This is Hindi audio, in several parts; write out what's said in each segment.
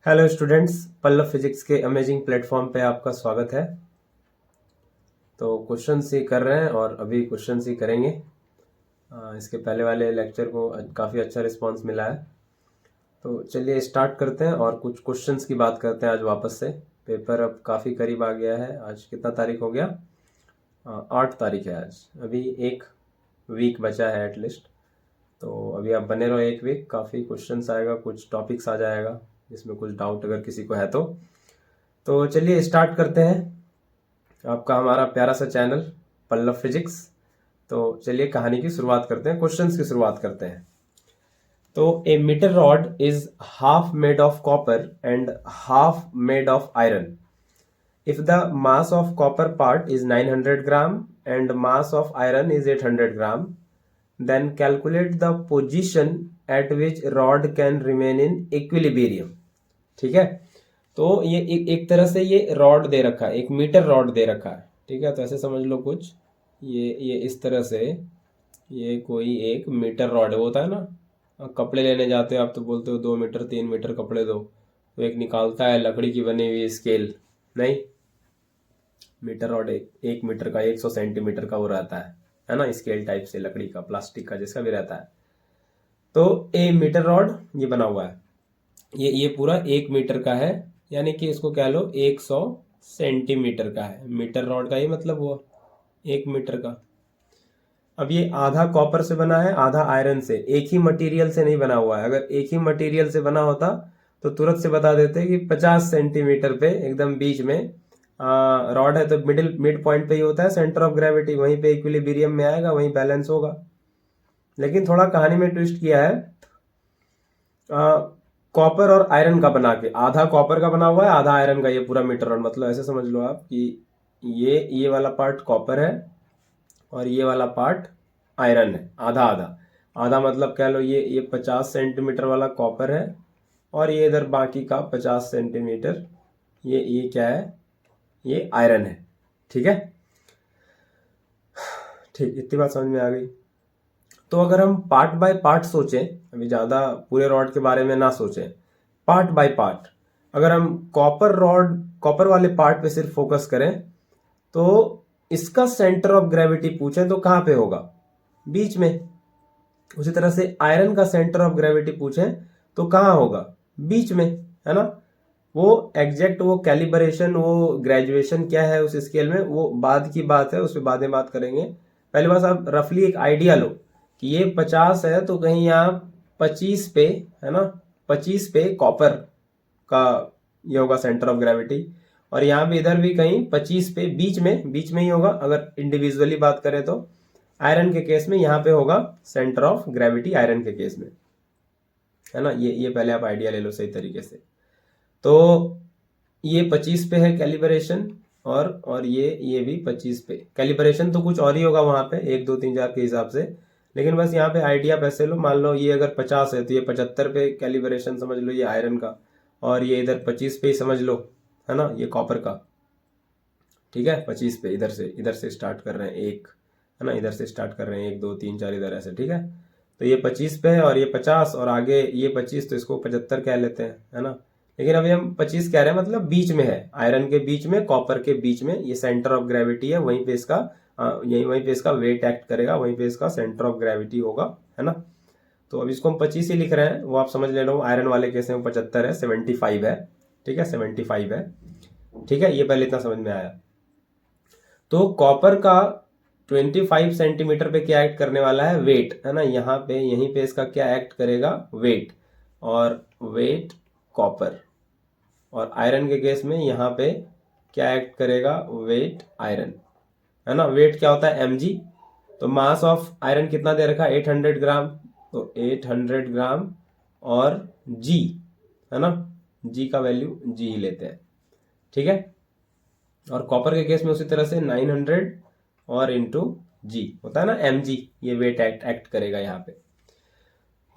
हेलो स्टूडेंट्स, पल्लव फिजिक्स के अमेजिंग प्लेटफॉर्म पे आपका स्वागत है। तो क्वेश्चंस ही कर रहे हैं और अभी क्वेश्चंस ही करेंगे। इसके पहले वाले लेक्चर को काफ़ी अच्छा रिस्पांस मिला है। तो चलिए स्टार्ट करते हैं और कुछ क्वेश्चंस की बात करते हैं आज वापस से। पेपर अब काफ़ी करीब आ गया है। आज कितना तारीख हो गया? 8 तारीख है आज। अभी एक वीक बचा है एटलीस्ट। तो अभी आप बने रहो, एक वीक काफ़ी क्वेश्चंस आएगा, कुछ टॉपिक्स आ जाएगा जिसमें कुछ डाउट अगर किसी को है तो चलिए स्टार्ट करते हैं। आपका हमारा प्यारा सा चैनल पल्लव फिजिक्स। तो चलिए कहानी की शुरुआत करते हैं, क्वेश्चंस की शुरुआत करते हैं। तो a metre rod is half made of copper and half made of iron. If the mass of copper part is 900 gram and mass of iron is 800 gram, then calculate the position at which rod can remain in equilibrium. ठीक है, तो ये एक तरह से ये रॉड दे रखा है, एक मीटर रॉड दे रखा है। ठीक है, तो ऐसे समझ लो कुछ, ये इस तरह से ये कोई एक मीटर रॉड होता है ना। कपड़े लेने जाते हो आप तो बोलते हो 2 मीटर 3 मीटर कपड़े दो, तो एक निकालता है लकड़ी की बनी हुई स्केल। नहीं, मीटर रॉड एक मीटर का 100 सेंटीमीटर का वो रहता है ना, स्केल टाइप से लकड़ी का, प्लास्टिक का, जिसका भी रहता है। तो ए मीटर रॉड ये बना हुआ है, ये पूरा 1 मीटर का है, यानी कि इसको कह लो 100 सेंटीमीटर का है। मीटर रॉड का ये मतलब हुआ 1 मीटर का। अब ये आधा कॉपर से बना है, आधा आयरन से, एक ही मटेरियल से नहीं बना हुआ है। अगर एक ही मटेरियल से बना होता तो तुरंत से बता देते कि 50 सेंटीमीटर पे एकदम बीच में रॉड है, तो मिड पॉइंट पे ही होता है सेंटर ऑफ ग्रेविटी, वहीं पे इक्विलिब्रियम में आएगा, वहीं बैलेंस होगा। लेकिन थोड़ा कहानी में ट्विस्ट किया है, कॉपर और आयरन का बना के, आधा कॉपर का बना हुआ है, आधा आयरन का, ये पूरा मीटर रॉड। मतलब ऐसे समझ लो आप कि ये वाला पार्ट कॉपर है और ये वाला पार्ट आयरन है, आधा आधा। आधा मतलब कह लो ये 50 सेंटीमीटर वाला कॉपर है और ये इधर बाकी का 50 सेंटीमीटर ये क्या है, ये आयरन है। ठीक है, ठीक, इतनी बात समझ में आ गई। तो अगर हम पार्ट बाय पार्ट सोचें, अभी ज्यादा पूरे रॉड के बारे में ना सोचें, पार्ट बाय पार्ट, अगर हम कॉपर वाले पार्ट पे सिर्फ फोकस करें तो इसका सेंटर ऑफ ग्रेविटी पूछें तो कहां पे होगा? बीच में। उसी तरह से आयरन का सेंटर ऑफ ग्रेविटी पूछें तो कहां होगा? बीच में, है ना। वो एग्जैक्ट वो कैलिब्रेशन, वो ग्रेजुएशन क्या है उस स्केल में, वो बाद की बात है, उस पर बाद में बात करेंगे। पहले बस आप रफली एक आइडिया लो कि ये 50 है तो कहीं यहाँ 25 पे, है ना, 25 पे कॉपर का ये होगा सेंटर ऑफ ग्रेविटी, और यहाँ पे इधर भी कहीं 25 पे बीच में ही होगा। अगर इंडिविजुअली बात करें तो आयरन के केस में यहाँ पे होगा सेंटर ऑफ ग्रेविटी, आयरन के केस में, है ना। ये पहले आप आइडिया ले लो सही तरीके से। तो ये 25 पे है कैलिब्रेशन, और ये भी 25 पे। कैलिब्रेशन तो कुछ और ही होगा वहां पे 1 2 3 4 के हिसाब से, लेकिन बस यहाँ पे आइडिया पैसे लो। मान लो ये अगर 50 है तो ये 75 पे कैलिब्रेशन समझ लो, ये आयरन का, और ये इधर 25 पे ही समझ लो, है ना, ये कॉपर का। ठीक है, 25 पे इधर से स्टार्ट कर रहे हैं एक, है ना, इधर से स्टार्ट कर रहे हैं 1 2 3 4 इधर ऐसे। ठीक है, तो ये 25 पे है और ये 50 और आगे ये 25, तो इसको 75 कह लेते हैं, है ना। लेकिन अभी हम 25 कह रहे हैं, मतलब बीच में है, आयरन के बीच में, कॉपर के बीच में, ये सेंटर ऑफ ग्रेविटी है, वहीं पे इसका वहीं पे इसका वेट एक्ट करेगा, वहीं पे इसका सेंटर ऑफ ग्रेविटी होगा, है ना। तो अब इसको हम 25 ही लिख रहे हैं, वो आप समझ ले लो। आयरन वाले केस में 75 है, 75 है। ठीक है, 75 है। ठीक है, ये पहले इतना समझ में आया। तो कॉपर का 25 सेंटीमीटर पे क्या एक्ट करने वाला है? वेट, है ना। यहाँ पे यहीं पे इसका क्या एक्ट करेगा? वेट, और वेट कॉपर। और आयरन के केस में यहाँ पे क्या एक्ट करेगा? वेट आयरन, है ना। वेट क्या होता है? mg। तो मास ऑफ आयरन कितना दे रखा है? 800 ग्राम, तो 800 ग्राम, और g, है ना, g का वैल्यू g ही लेते हैं। ठीक है, और कॉपर के केस में उसी तरह से 900 और इंटू जी होता है ना, mg, ये वेट एक्ट करेगा यहाँ पे।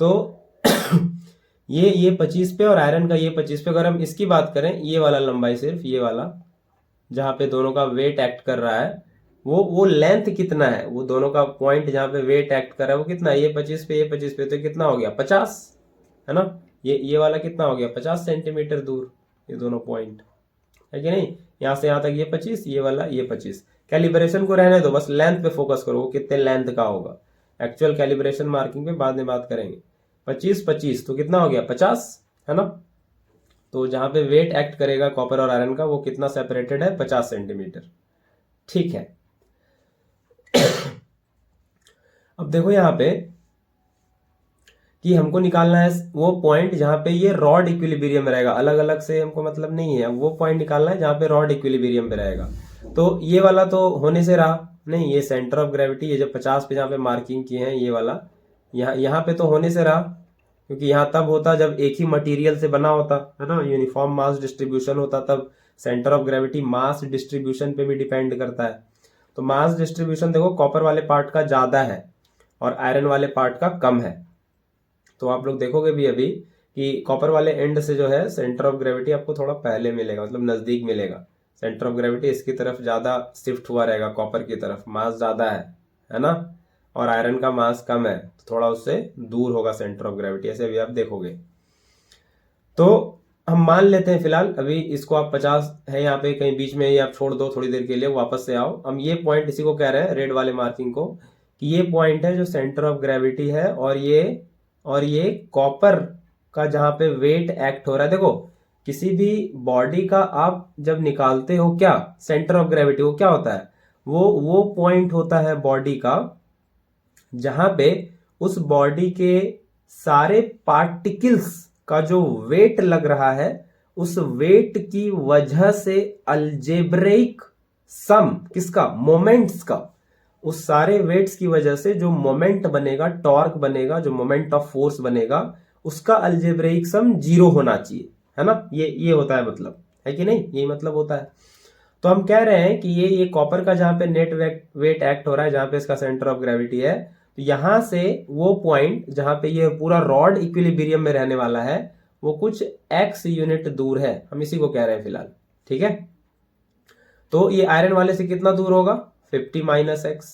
तो ये 25 पे और आयरन का ये 25 पे। अगर हम इसकी बात करें, ये वाला लंबाई, सिर्फ ये वाला जहां पे दोनों का वेट एक्ट कर रहा है, वो लेंथ कितना है? वो दोनों का पॉइंट जहां पे वेट एक्ट कर रहा है वो कितना है? ये 25 पे, ये 25 पे, तो कितना हो गया? 50, है ना। ये वाला कितना हो गया 50 सेंटीमीटर दूर, ये दोनों पॉइंट है कि नहीं। यहां से यहां तक ये 25, ये वाला ये 25। कैलिब्रेशन को रहने दो, बस लेंथ पे फोकस करो, वो कितने लेंथ का होगा। एक्चुअल कैलिब्रेशन मार्किंग पे बाद में बात करेंगे। 25 25 तो कितना हो गया 50, है ना। तो जहां पे वेट एक्ट करेगा कॉपर और आयरन का वो कितना सेपरेटेड है 50 सेंटीमीटर। ठीक है। अब देखो यहां पे कि हमको निकालना है वो पॉइंट जहां पे ये रॉड इक्विलिब्रियम में रहेगा, अलग अलग से हमको मतलब नहीं है, वो पॉइंट निकालना है जहां पे रॉड इक्विलिब्रियम में रहेगा। तो ये वाला तो होने से रहा नहीं, ये सेंटर ऑफ ग्रेविटी, ये जो 50 पे जहां पे मार्किंग किए हैं ये वाला, यहाँ पे तो होने से रहा, क्योंकि यहाँ तब होता जब एक ही मटेरियल से बना होता, है ना, यूनिफॉर्म मास डिस्ट्रीब्यूशन होता, तब centre of gravity mass distribution पे भी डिपेंड करता है। तो मास डिस्ट्रीब्यूशन देखो कॉपर वाले पार्ट का ज्यादा है और आयरन वाले पार्ट का कम है। तो आप लोग देखोगे भी अभी कि कॉपर वाले एंड से जो है सेंटर ऑफ ग्रेविटी आपको थोड़ा पहले मिलेगा, मतलब नजदीक मिलेगा। सेंटर ऑफ ग्रेविटी इसकी तरफ ज्यादा शिफ्ट हुआ रहेगा, कॉपर की तरफ मास ज्यादा है ना, और आयरन का मास कम है, तो थोड़ा उससे दूर होगा सेंटर ऑफ ग्रेविटी, ऐसे भी आप देखोगे। तो हम मान लेते हैं फिलहाल अभी इसको, आप 50 है यहाँ पे कहीं बीच में ही आप छोड़ दो थोड़ी देर के लिए, वापस से आओ। हम ये पॉइंट इसी को कह रहे हैं रेड वाले मार्किंग को, कि ये पॉइंट है जो सेंटर ऑफ ग्रेविटी है, और ये कॉपर का जहां पे वेट एक्ट हो रहा है। देखो किसी भी बॉडी का आप जब निकालते हो क्या सेंटर ऑफ ग्रेविटी, वो क्या होता है, वो पॉइंट होता है बॉडी का जहां पे उस बॉडी के सारे पार्टिकल्स का जो वेट लग रहा है, उस वेट की वजह से अल्जेब्रिक सम किसका, मोमेंट्स का, उस सारे वेट्स की वजह से जो मोमेंट बनेगा, टॉर्क बनेगा, जो मोमेंट ऑफ फोर्स बनेगा, उसका अल्जेब्रिक सम 0 होना चाहिए, है ना। ये होता है मतलब, है कि नहीं, यही मतलब होता है। तो हम कह रहे हैं कि ये कॉपर का जहां पे नेट वेट एक्ट हो रहा है, जहां पे इसका सेंटर ऑफ ग्रेविटी है, तो यहां से वो पॉइंट जहां पे ये पूरा रॉड इक्विलिब्रियम में रहने वाला है, वो कुछ x यूनिट दूर है, हम इसी को कह रहे हैं फिलहाल। ठीक है। तो ये आयरन वाले से कितना दूर होगा 50 माइनस एक्स,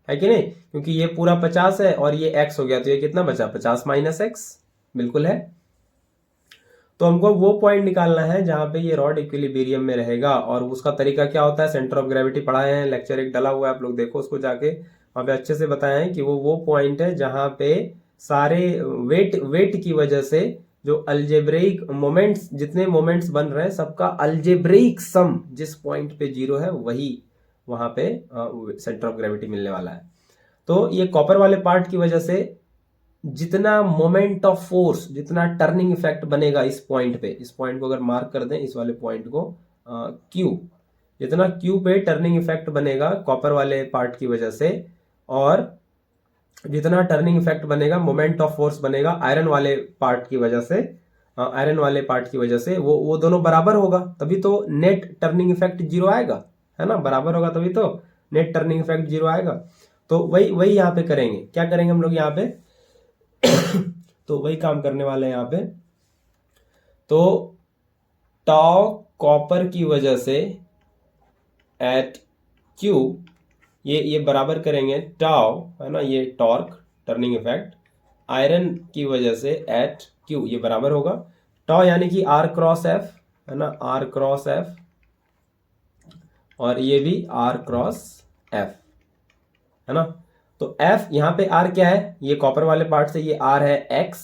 है कि नहीं, क्योंकि ये पूरा 50 है और ये x हो गया, तो ये कितना बचा 50 माइनस एक्स, बिल्कुल है। तो हमको वो पॉइंट निकालना है जहां पे ये रॉड इक्विलिब्रियम में रहेगा, और उसका तरीका क्या होता है, सेंटर ऑफ ग्रेविटी पढ़ाए हैं, लेक्चर एक डला हुआ है, आप लोग देखो उसको जाके, वहां पे अच्छे से बताए हैं कि वो पॉइंट है जहां पे सारे वेट की वजह से जो अल्जेब्रिक मोमेंट्स, जितने मोमेंट्स बन रहे हैं सबका अल्जेब्रिक सम जिस पॉइंट पे 0 है, वही वहां पे सेंटर ऑफ ग्रेविटी मिलने वाला है। तो ये कॉपर वाले पार्ट की वजह से जितना मोमेंट ऑफ फोर्स, जितना टर्निंग इफेक्ट बनेगा इस पॉइंट पे, इस पॉइंट को अगर मार्क कर दें, इस वाले पॉइंट को क्यू, जितना क्यू पे टर्निंग इफेक्ट बनेगा कॉपर वाले पार्ट की वजह से, और जितना टर्निंग इफेक्ट बनेगा, मोमेंट ऑफ फोर्स बनेगा आयरन वाले पार्ट की वजह से, आयरन वाले पार्ट की वजह से, वो दोनों बराबर होगा, तभी तो नेट टर्निंग इफेक्ट 0 आएगा, है ना, बराबर होगा तभी तो नेट टर्निंग इफेक्ट 0 आएगा। तो वही यहाँ पे करेंगे, क्या करेंगे हम लोग यहाँ पे तो वही काम करने वाले हैं यहाँ पे। तो टाउ कॉपर की वजह से एट क्यू, ये बराबर करेंगे टाउ, है ना, ये टॉर्क टर्निंग इफेक्ट आयरन की वजह से एट क्यू, ये बराबर होगा टाउ यानी कि आर क्रॉस एफ, है ना, आर क्रॉस एफ, और ये भी आर क्रॉस एफ, है ना। तो एफ यहां पे आर क्या है, ये कॉपर वाले पार्ट से ये आर है एक्स,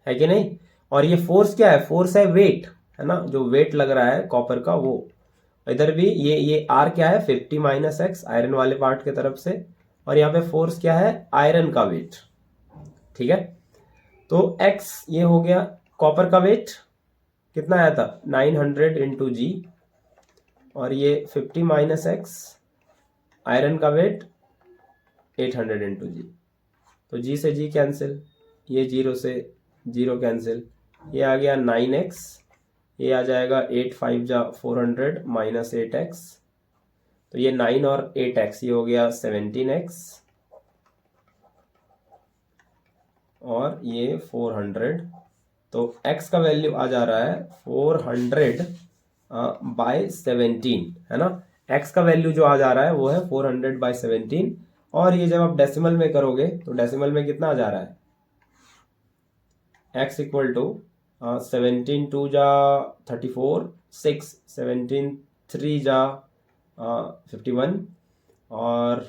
है कि नहीं, और ये फोर्स क्या है, फोर्स है वेट, है ना, जो वेट लग रहा है कॉपर का वो। इधर भी ये आर क्या है 50 माइनस एक्स आयरन वाले पार्ट की तरफ से, और यहाँ पे फोर्स क्या है आयरन का वेट। ठीक है। तो एक्स ये हो गया कॉपर का वेट, कितना आया था 900 इंटू जी, और ये 50 माइनस एक्स आयरन का वेट 800 इंटू जी। तो जी से जी कैंसिल, ये 0 से 0 कैंसिल, ये आ गया 9x, ये आ जाएगा 8 5 जा 400 माइनस 8x, तो ये 9 और 8x, ये हो गया 17x, और ये 400, तो x का वैल्यू आ जा रहा है 400 बाय 17, है ना, x का वैल्यू जो आ जा रहा है वो है 400 बाय 17, और ये जब आप डेसिमल में करोगे तो डेसिमल में कितना आ जा रहा है x इक्वल टू 17 2 जा 34, 6 17 3 जा 51 और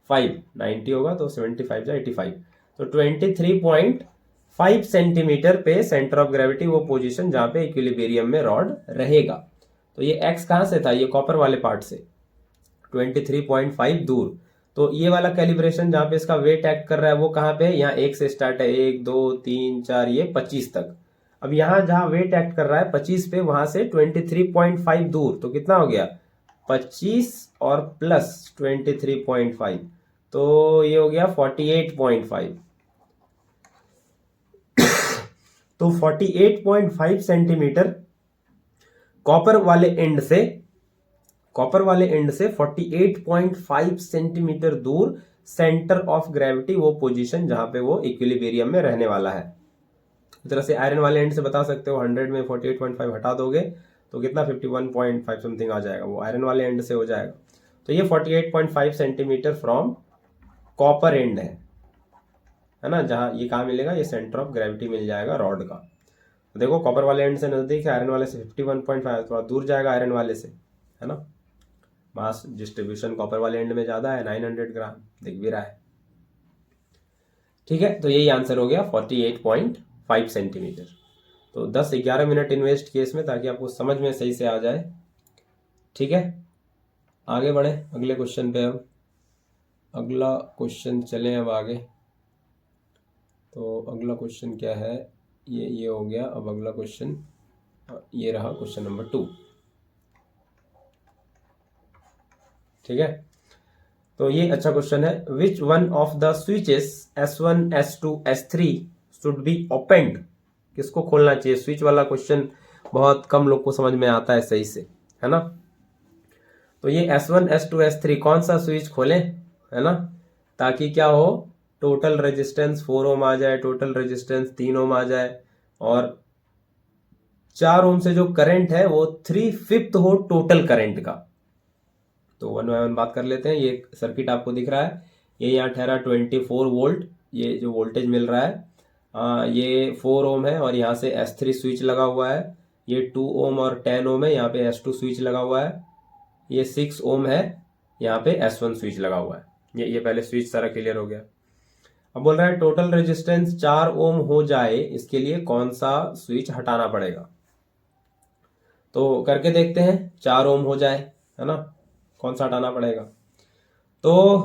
5 90 होगा तो 75 जा 85, तो 23.5 सेंटीमीटर पे सेंटर ऑफ ग्रेविटी वो पोजीशन जहां पे इक्विलिब्रियम में रॉड रहेगा। तो ये x कहां से था, ये कॉपर वाले पार्ट से 23.5 दूर। तो ये वाला कैलिब्रेशन जहां पे इसका वेट एक्ट कर रहा है वो कहां पे है, यहाँ 1 से स्टार्ट है, 1 2 3 4 ये 25 तक। अब यहाँ जहां वेट एक्ट कर रहा है 25 पे, वहां से 23.5 दूर, तो कितना हो गया 25 और प्लस 23.5, तो ये हो गया 48.5। तो 48.5 सेंटीमीटर कॉपर वाले एंड से 48.5 सेंटीमीटर दूर सेंटर ऑफ ग्रेविटी वो पोजीशन जहां पे वो इक्विलिब्रियम में रहने वाला है। इस तरह से आयरन वाले एंड से बता सकते हो, 100 में 48.5 हटा दोगे तो कितना 51.5 समथिंग आ जाएगा, वो आयरन वाले एंड से हो जाएगा। तो ये 48.5 सेंटीमीटर फ्रॉम कॉपर एंड है ना, जहां ये कहां मिलेगा, ये सेंटर ऑफ ग्रेविटी मिल जाएगा रॉड का। तो देखो कॉपर वाले एंड से नजदीक है, आयरन वाले से 51.5, थोड़ा दूर जाएगा आयरन वाले से, है ना। मास डिस्ट्रीब्यूशन कॉपर वाले एंड में ज्यादा है, 900 ग्राम दिख भी रहा है। ठीक है, तो यही आंसर हो गया 48.5 सेंटीमीटर। तो 10-11 मिनट इन्वेस्ट किए इसमें ताकि आपको समझ में सही से आ जाए। ठीक है, आगे बढ़े अगले क्वेश्चन पे। अब अगला क्वेश्चन चलें अब आगे। तो अगला क्वेश्चन क्या है, ये हो गया। अब अगला क्वेश्चन ये रहा, क्वेश्चन नंबर 2। ठीक है, तो ये अच्छा क्वेश्चन है। Which one of the switches S1 S2 S3 should be opened, किसको खोलना चाहिए। स्विच वाला क्वेश्चन बहुत कम लोग को समझ में आता है सही से, है ना। तो ये S1 S2 S3 कौन सा स्विच खोलें, है ना, ताकि क्या हो, टोटल रेजिस्टेंस 4 ओम आ जाए, टोटल रेजिस्टेंस 3 ओम आ जाए, और 4 ओम से जो करंट है वो 3/5 हो टोटल करंट का। तो वन बाय वन बात कर लेते हैं। ये सर्किट आपको दिख रहा है, ये यहाँ ठहरा 24 वोल्ट, ये जो वोल्टेज मिल रहा है ये 4 ओम है, और यहाँ से S3 स्विच लगा हुआ है, ये 2 ओम और 10 ओम है, यहाँ पे S2 स्विच लगा हुआ है, ये 6 ओम है, यहाँ पे S1 स्विच लगा हुआ है। ये पहले स्विच सारा क्लियर हो गया। अब बोल रहा है टोटल रेजिस्टेंस 4 ओम हो जाए, इसके लिए कौन सा स्विच हटाना पड़ेगा। तो करके देखते हैं, 4 ओम हो जाए, है ना, कौन सा हटाना पड़ेगा। तो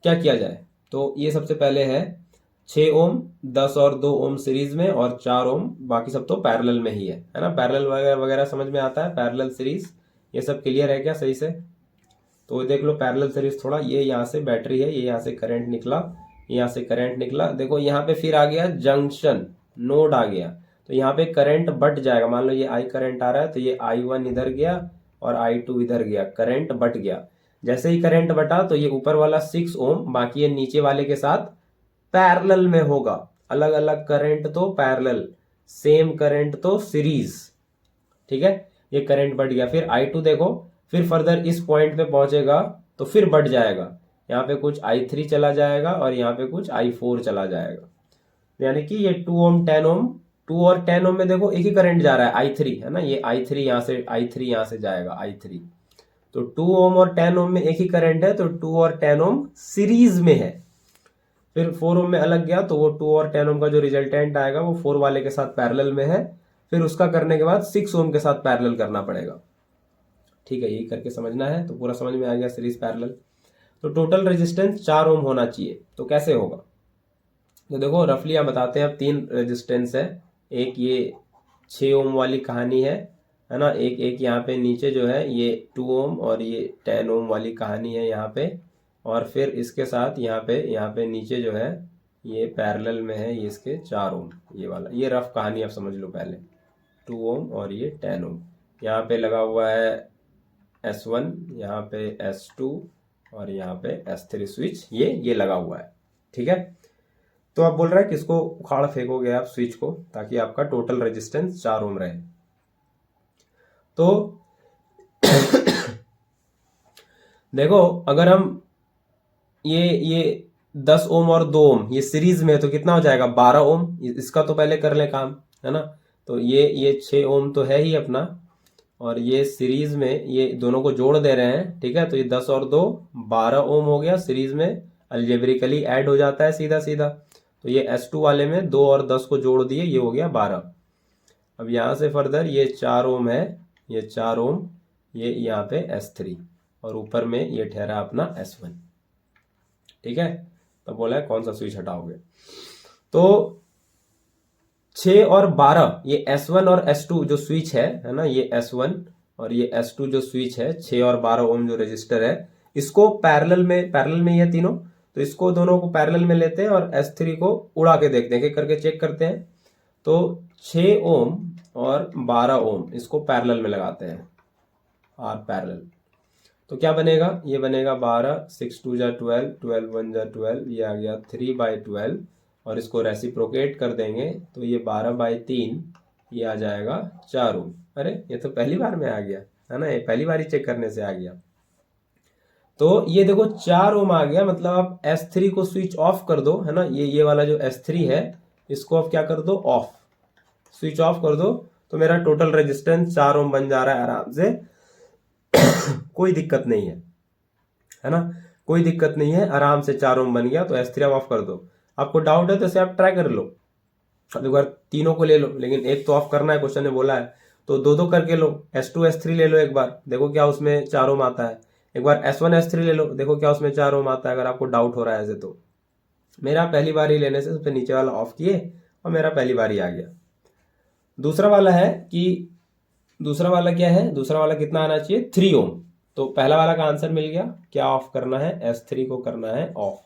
क्या किया जाए, तो ये सबसे पहले है 6 ओम, 10 और 2 ओम सीरीज में, और 4 ओम, बाकी सब तो पैरेलल में ही है ना। पैरेलल वगैरह वगैरह समझ में आता है, पैरेलल सीरीज ये सब क्लियर है क्या सही से। तो देख लो पैरेलल सीरीज, थोड़ा ये यहाँ से बैटरी है, ये यहाँ से करंट निकला, यहाँ से करंट निकला, देखो यहाँ पे फिर आ गया जंक्शन नोड आ गया, तो यहाँ पे करंट बट जाएगा। मान लो ये I करंट आ रहा है, तो ये I1 इधर गया और I2 इधर गया, करंट बट गया। जैसे ही करंट बटा तो ये ऊपर वाला 6 ओम बाकी ये नीचे वाले के साथ पैरेलल में होगा। अलग अलग करंट तो पैरेलल, सेम करंट तो सीरीज। ठीक है, ये करंट बढ़ गया। फिर I2 देखो, फिर फर्दर इस पॉइंट पे पहुंचेगा तो फिर बढ़ जाएगा, यहाँ पे कुछ I3 चला जाएगा और यहाँ पे कुछ I4 चला जाएगा, यानी कि ये 2 ओम 10 ओम, 2 और 10 ओम में देखो एक ही करंट जा रहा है I3, है ना, ये I3 यहाँ से, I3 यहाँ से जाएगा I3। तो 2 ओम और 10 ओम में एक ही करंट है, तो 2 और 10 ओम सीरीज में है। फिर 4 ओम में अलग गया, तो वो 2 और 10 ओम का जो रिजल्टेंट आएगा वो 4 वाले के साथ पैरेलल में है। फिर उसका करने के बाद 6 ओम के साथ पैरेलल करना पड़ेगा। ठीक है, यही करके समझना है, तो पूरा समझ में आ गया सीरीज पैरेलल। तो टोटल रेजिस्टेंस 4 ओम होना चाहिए, तो कैसे होगा। तो देखो रफली हम बताते हैं। अब 3 रेजिस्टेंस है, एक ये 6 ओम वाली कहानी है ना, एक यहाँ पे नीचे जो है ये 2 ओम और ये 10 ओम वाली कहानी है यहाँ पे, और फिर इसके साथ यहाँ पे नीचे जो है ये पैरेलल में है, ये इसके 4 ओम, ये वाला, ये रफ कहानी आप समझ लो पहले। 2 ओम और ये 10 ओम, यहाँ पे लगा हुआ है S1, यहाँ पे S2 और यहाँ पे S3 स्विच, ये लगा हुआ है। ठीक है, तो आप बोल रहा है कि इसको उखाड़ फेंकोगे आप स्विच को, ताकि आपका टोटल रेजिस्टेंस 4 ओम रहे। तो देखो अगर हम ये 10 ओम और 2 ओम ये सीरीज में है तो कितना हो जाएगा 12 ओम। इसका तो पहले कर ले काम, है ना। तो ये 6 ओम तो है ही अपना, और ये सीरीज में ये दोनों को जोड़ दे रहे हैं, ठीक है। तो ये 10 और 2 12 ओम हो गया, सीरीज में अलजेब्रिकली ऐड हो जाता है सीधा सीधा। तो ये S2 वाले में 2 और 10 को जोड़ दिए, ये हो गया 12। अब यहां से फर्दर ये 4 ओम है, ये 4 ओम, ये यहाँ पे S3 और ऊपर में ये ठहरा अपना S1, ठीक है। तो बोला है कौन सा स्विच हटाओगे। तो 6 और 12 ये S1 और S2 जो स्विच है ना, ये S1 और ये S2 जो स्विच है, 6 और 12 ओम जो रजिस्टर है, इसको पैरेलल में ये तीनों, तो इसको दोनों को पैरेलल में लेते हैं और S3 को उड़ा के देखते हैं, एक करके चेक करते हैं। तो 6 ओम और 12 ओम इसको पैरेलल में लगाते हैं, आर पैरेलल। तो क्या बनेगा, ये बनेगा 12, 6 2 जा 12, 12 1 जा 12, ये आ गया 3/12 और इसको रेसिप्रोकेट कर देंगे तो ये 12/3, ये आ जाएगा 4 ओम। अरे ये तो पहली बार में आ गया, है ना, ये पहली बार ही चेक करने से आ गया। तो ये देखो 4 ओम आ गया, मतलब आप S3 को स्विच ऑफ कर दो, है ना, ये वाला जो S3 है इसको आप क्या कर दो, ऑफ, स्विच ऑफ कर दो, तो मेरा टोटल रेजिस्टेंस 4 ओम बन जा रहा है आराम से। कोई दिक्कत नहीं है ना, कोई दिक्कत नहीं है, आराम से 4 ओम बन गया। तो S3 आप ऑफ कर दो। आपको डाउट है तो इसे आप ट्राई कर लो, अब एक बार तीनों को ले लो, लेकिन एक तो ऑफ करना है, क्वेश्चन ने बोला है, तो दो करके लो। S2 S3 ले लो एक बार, देखो क्या उसमें 4 ओम आता है। एक बार S1 S3 ले लो, देखो क्या उसमें 4 ओम आता है, अगर आपको डाउट हो रहा है ऐसे। तो मेरा पहली बार ही लेने से सबसे नीचे वाला ऑफ किए और मेरा पहली बार ही आ गया। दूसरा वाला है कि दूसरा वाला क्या है, दूसरा वाला कितना आना चाहिए, 3 ओम। तो पहला वाला का आंसर मिल गया, क्या ऑफ करना है, S3 को करना है ऑफ,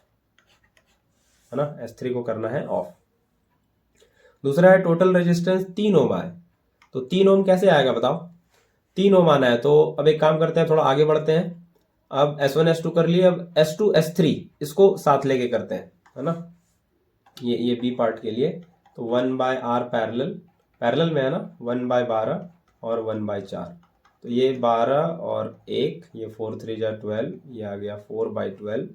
है ना, S3 को करना है ऑफ। दूसरा है टोटल रेजिस्टेंस 3 ओम आए, तो 3 ओम कैसे आएगा बताओ, 3 ओम आना है। तो अब एक काम करते हैं, थोड़ा आगे बढ़ते हैं। अब S1 S2 कर लिए, अब S2 S3 इसको साथ लेके करते हैं, है ना, ये बी पार्ट के लिए। तो 1/R पैरेलल में है ना, 1/12 और 1/4। तो ये 12 और 1, ये 4 3 जा 12, ये आ गया 4/12।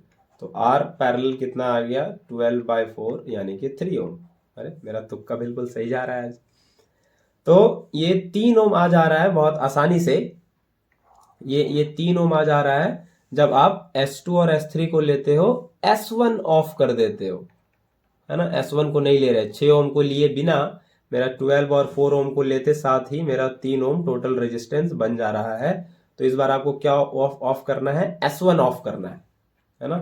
तो R पैरेलल कितना आ गया, 12/4 यानी कि 3 ओम। अरे मेरा तुक्का बिल्कुल सही जा रहा है आज। तो ये 3 ओम आ जा रहा है बहुत आसानी से, ये 3 ओम आ जा रहा है जब आप S2 और S3 को लेते हो, S1 ऑफ कर देते हो, है ना, S1 को नहीं ले रहे, 6 ओम को लिए बिना मेरा 12 और 4 ओम को लेते साथ ही मेरा 3 ओम टोटल रेजिस्टेंस बन जा रहा है। तो इस बार आपको क्या ऑफ करना है, S1 ऑफ करना है ना,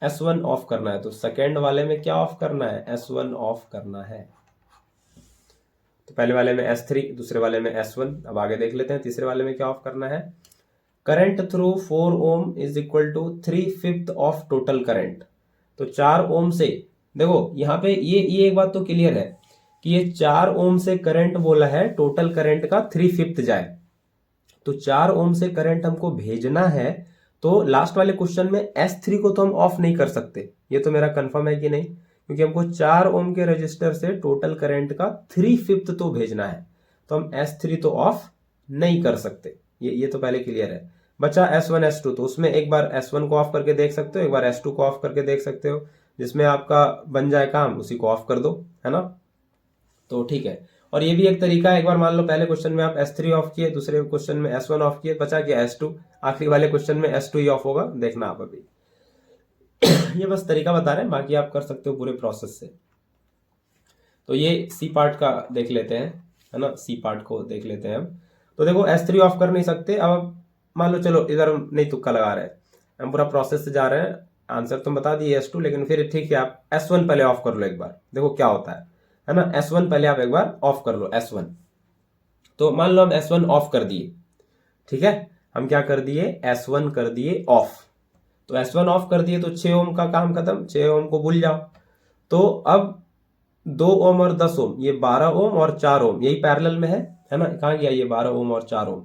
S1 ऑफ करना है। तो सेकेंड वाले में क्या ऑफ करना है, S1 ऑफ करना है। तो पहले वाले में S3, दूसरे वाले में S1। अब आगे देख लेते हैं, तीसरे वाले में क्या ऑफ करना है, current through 4 ohm is equal to 3/5 of total current. तो 4 ओम से, देखो यहाँ पे ये एक बात तो क्लियर है कि ये 4 ओम से करंट बोला है, टोटल करंट का 3/5 जाए। तो 4 ओम से करंट हमको भेजना है, तो लास्ट वाले क्वेश्चन में S3 को तो हम ऑफ नहीं कर सकते, ये तो मेरा कंफर्म है कि नहीं, क्योंकि हमको 4 ओम के रजिस्टर से टोटल करंट का 3/5 तो भेजना है, तो हम S3 तो ऑफ नहीं कर सकते, ये तो पहले क्लियर है। बचा S1 S2, तो उसमें एक बार S1 को ऑफ करके देख सकते हो, एक बार S2 को ऑफ करके देख सकते हो, जिसमें आपका बन जाए काम उसी को ऑफ कर दो, है ना। तो ठीक है, और ये भी एक तरीका है, एक बार मान लो पहले क्वेश्चन में आप S3 ऑफ किए, दूसरे क्वेश्चन में S1 ऑफ किए, बचा क्या S2, आखिरी वाले क्वेश्चन में S2 ही ऑफ होगा, देखना आप अभी। ये बस तरीका बता रहे हैं, बाकी आप कर सकते हो पूरे प्रोसेस से। तो ये सी पार्ट का देख लेते हैं, है ना, सी पार्ट को देख लेते हैं हम। तो देखो S3 ऑफ कर नहीं सकते, अब मान लो चलो इधर हम नहीं तुक्का लगा रहे हैं, हम पूरा प्रोसेस से जा रहे हैं, आंसर तो बता दिए S2, लेकिन फिर ठीक है आप S1 पहले ऑफ कर लो एक बार, देखो क्या होता है ना, S1 पहले आप एक बार ऑफ कर लो, S1। तो मान लो हम S1 ऑफ कर दिए, ठीक है, हम क्या कर दिए, S1 कर दिए ऑफ। तो S1 ऑफ कर दिए तो 6 ओम का काम खत्म, 6 ओम को भूल जाओ। तो अब 2 ओम और 10 ओम, ये 12 ओम और 4 ओम यही पैरेलल में है ना, कहाँ गया ये 12 ओम और 4 ओम,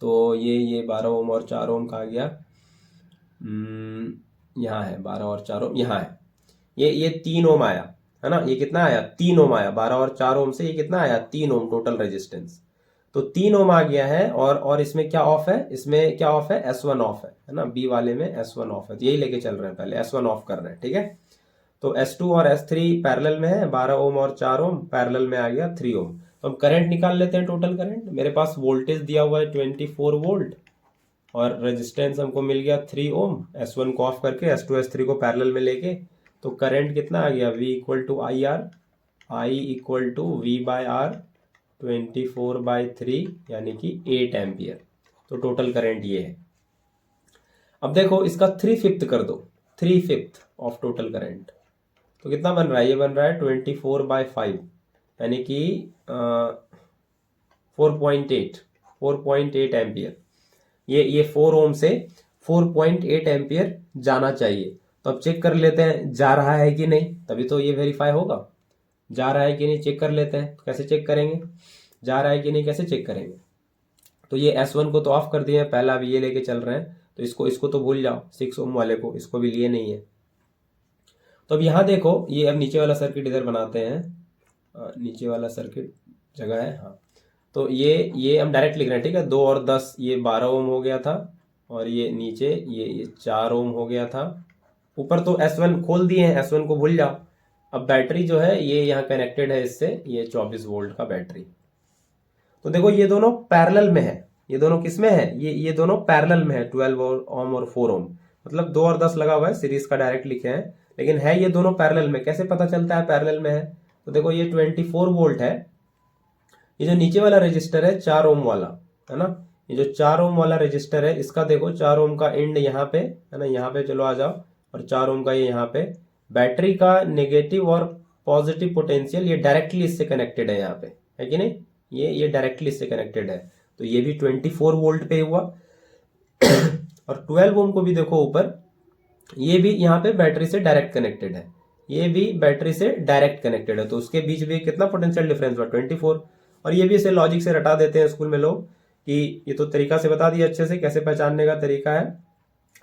तो ये 12 ओम और 4 ओम कहाँ गया, यहाँ है 12 और 4 ओम, यहाँ है, ये 3 ओम आया, है ना, ये कितना आया, 3 ओम आया, 12 और 4 ओम से ये कितना आया, 3 ओम टोटल रेजिस्टेंस। तो 3 ओम आ गया है, और इसमें क्या ऑफ है, इसमें क्या ऑफ है, S1 ऑफ है ना, बी वाले में S1 ऑफ है, तो यही लेके चल रहे हैं, पहले S1 ऑफ कर रहे हैं, ठीक है। तो S2 और S3 पैरेलल में है, 12 ओम और 4 ओम, पैरेलल में आ गया 3 ओम। तो हम करंट निकाल लेते हैं, टोटल करंट। मेरे पास वोल्टेज दिया हुआ है 24 वोल्ट, और रेजिस्टेंस हमको मिल गया 3 ओम। S1 को ऑफ करके S2 S3 को पैरेलल में लेके, तो करंट कितना आ गया, V equal to I R, I equal to V by R, 24/3 यानी कि 8 एम्पियर। तो टोटल करंट ये है। अब देखो इसका 3/5 कर दो, 3/5 ऑफ टोटल करंट, तो कितना बन रहा है, ये बन रहा है 24/5 यानी कि 4.8 एम्पियर। ये 4 ओम से 4.8 एम्पियर जाना चाहिए। तो अब चेक कर लेते हैं जा रहा है कि नहीं, तभी तो ये वेरीफाई होगा। जा रहा है कि नहीं चेक कर लेते हैं। कैसे चेक करेंगे, जा रहा है कि नहीं कैसे चेक करेंगे। तो ये S1 को तो ऑफ कर दिए हैं, पहला अभी ये लेके चल रहे हैं, तो इसको तो भूल जाओ, 6 ओम वाले को, इसको भी लिए नहीं है। तो अब यहाँ देखो, ये अब नीचे वाला सर्किट इधर बनाते हैं, नीचे वाला सर्किट जगह है, हाँ। तो ये हम डायरेक्ट लिख रहे हैं, ठीक है। 2 और 10 ये 12 ओम हो गया था, और ये नीचे ये 4 ओम हो गया था। ऊपर तो S1 खोल दिए हैं, S1 को भूल जाओ। अब बैटरी जो है ये यहाँ कनेक्टेड है इससे, ये 24 वोल्ट का बैटरी। तो देखो ये दोनों पैरेलल में है, ये दोनों किस में है, ये दोनों पैरेलल में है, 12 ओम और 4 ओम, मतलब 2 और 10 लगा हुआ है, सीरीज का डायरेक्ट लिखे हैं, लेकिन है ये दोनों पैरेलल में। कैसे पता चलता है पैरेलल में है, तो देखो ये 24 वोल्ट है, ये जो नीचे वाला रजिस्टर है 4 ओम वाला, है ना, ये जो 4 ओम वाला रजिस्टर है, इसका देखो 4 ओम का एंड यहाँ पे है ना, यहाँ पे चलो आ जाओ, और 4 ओम का ये यहाँ पे। बैटरी का नेगेटिव और पॉजिटिव पोटेंशियल ये डायरेक्टली इससे कनेक्टेड है, यहाँ पे है कि नहीं, ये डायरेक्टली इससे कनेक्टेड है। तो ये भी 24 वोल्ट पे हुआ। और 12 ओम को भी देखो ऊपर, ये भी यहाँ पे बैटरी से डायरेक्ट कनेक्टेड है, ये भी बैटरी से डायरेक्ट कनेक्टेड है। तो उसके बीच भी कितना पोटेंशियल डिफरेंस हुआ, 24। और ये भी इसे लॉजिक से रटा देते हैं स्कूल में लोग, कि ये तो तरीका से बता दिया अच्छे से, कैसे पहचानने का तरीका है।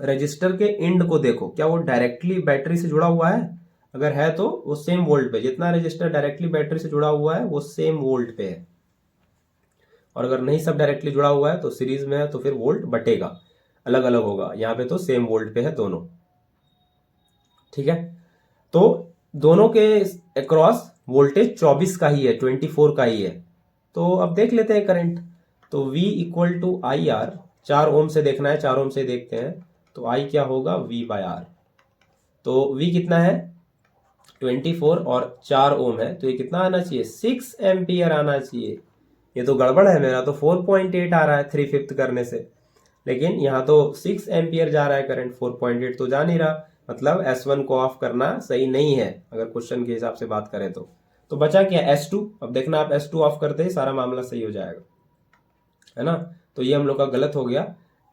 रजिस्टर के एंड को देखो, क्या वो डायरेक्टली बैटरी से जुड़ा हुआ है, अगर है तो वो सेम वोल्ट पे, जितना रजिस्टर डायरेक्टली बैटरी से जुड़ा हुआ है वो सेम वोल्ट पे है। और अगर नहीं सब डायरेक्टली जुड़ा हुआ है तो सीरीज में है, तो फिर वोल्ट बटेगा, अलग अलग होगा। यहाँ पे तो सेम वोल्ट पे है दोनों, ठीक है। तो दोनों के अक्रॉस वोल्टेज 24 का ही है, 24 का ही है। तो अब देख लेते हैं करंट। तो V equal to I R, 4 ohm से देखना है, 4 ओम से देखते हैं, तो I क्या होगा, V बाय आर। तो V कितना है 24 और 4 ओम है, तो ये कितना आना चाहिए, 6 एम्पियर आना चाहिए। ये तो गड़बड़ है, मेरा तो 4.8 आ रहा है 3/5 करने से, लेकिन यहाँ तो 6 एम्पियर जा रहा है करंट, 4.8 तो जा नहीं रहा। मतलब S1 को ऑफ करना सही नहीं है, अगर क्वेश्चन के हिसाब से बात करें तो बचा क्या, S2। अब देखना आप S2 ऑफ करते ही सारा मामला सही हो जाएगा, है ना। तो ये हम लोग का गलत हो गया।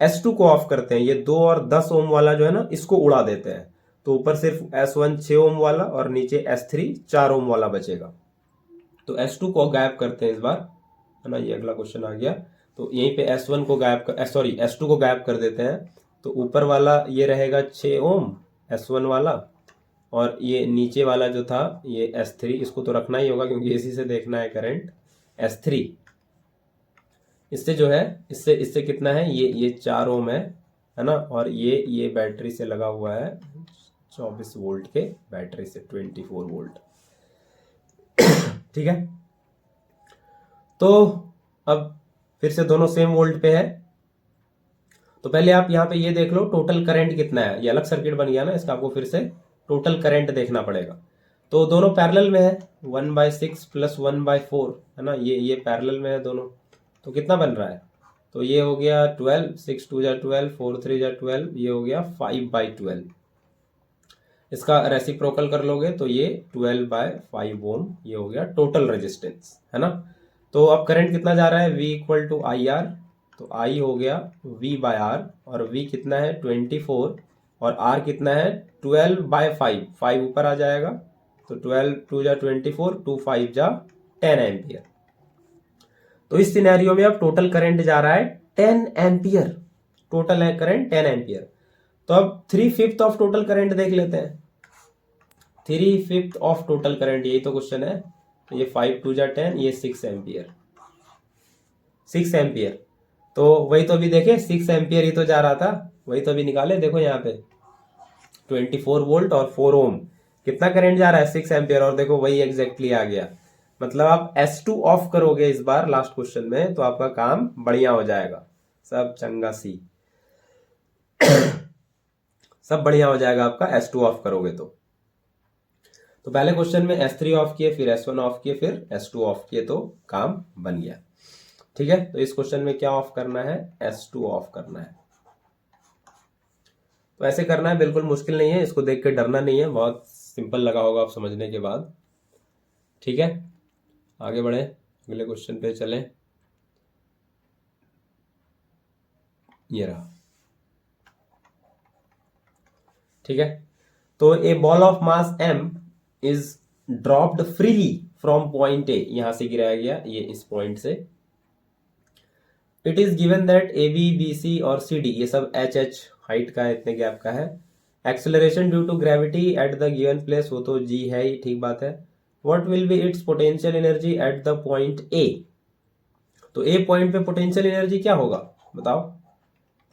S2 को ऑफ करते हैं, ये 2 और 10 ओम वाला जो है ना, इसको उड़ा देते हैं। तो ऊपर सिर्फ S1 6 ओम वाला और नीचे S3 4 ओम वाला बचेगा। तो S2 को गायब करते हैं इस बार, है ना, ये अगला क्वेश्चन आ गया। तो यहीं पे S1 को गायब कर, सॉरी S2 को गायब कर देते हैं। तो ऊपर वाला ये रहेगा 6 ओम S1 वाला, और ये नीचे वाला जो था ये S3, इसको तो रखना ही होगा क्योंकि इसी से देखना है करंट, S3। इससे जो है, इससे कितना है, ये 4 ओम है ना, और ये बैटरी से लगा हुआ है 24 वोल्ट के बैटरी से, 24 वोल्ट, ठीक है। तो अब फिर से दोनों सेम वोल्ट पे है। तो पहले आप यहाँ पे ये देख लो टोटल करंट कितना है, ये अलग सर्किट बन गया ना, इसका आपको फिर से टोटल करंट देखना पड़ेगा। तो दोनों पैरेलल में है, 1/6 प्लस 1/4 है ना, ये पैरेलल में है दोनों। तो कितना बन रहा है, तो ये हो गया 12, 6 2 जा 12, 4 3 जा 12, ये हो गया 5/12। इसका रेसिप्रोकल कर लोगे तो ये 12/5 ओम, ये हो गया टोटल रेजिस्टेंस, है ना। तो अब करंट कितना जा रहा है, V equal to I R, तो I हो गया V बाय आर, और V कितना है 24, और R कितना है 12/5, 5 ऊपर आ जाएगा, तो 12 2 जा 24, 2 5 जा 10 एम्पियर। तो इस सिनेरियो में अब टोटल करंट जा रहा है 10 एम्पियर, टोटल है करंट 10 एम्पियर। तो अब 3/5 ऑफ टोटल करंट देख लेते हैं, 3/5 ऑफ टोटल करंट, यही तो क्वेश्चन है। तो ये 5 2 जा 10, ये 6 एम्पियर, 6 एम्पियर। तो वही तो अभी देखे 6 एम्पियर ही तो जा रहा था, वही तो अभी निकाले। देखो यहाँ पे 24 वोल्ट और 4 ओम कितना करंट जा रहा है 6 एम्पियर, और देखो वही एग्जैक्टली आ गया। मतलब आप S2 ऑफ करोगे इस बार लास्ट क्वेश्चन में तो आपका काम बढ़िया हो जाएगा, सब चंगा सी सब बढ़िया हो जाएगा आपका S2 ऑफ करोगे तो पहले क्वेश्चन में S3 ऑफ किए, फिर S1 ऑफ किए, फिर S2 ऑफ किए, तो काम बन गया। ठीक है, तो इस क्वेश्चन में क्या ऑफ करना है, S2 ऑफ करना है। तो ऐसे करना है, बिल्कुल मुश्किल नहीं है, इसको देख के डरना नहीं है, बहुत सिंपल लगा होगा आप समझने के बाद। ठीक है, आगे बढ़े, अगले क्वेश्चन पे चलें। ये रहा। ठीक है, तो a ball of mass m is dropped freely from point A, यहां से गिराया गया ये इस पॉइंट से। It is given that A B B C और सी डी, ये सब एच एच हाइट का है, इतने गैप का है। Acceleration due to gravity at the given place, वो तो जी है ही, ठीक बात है। What will be its potential energy at the point A, तो ए पॉइंट पे पोटेंशियल एनर्जी क्या होगा बताओ।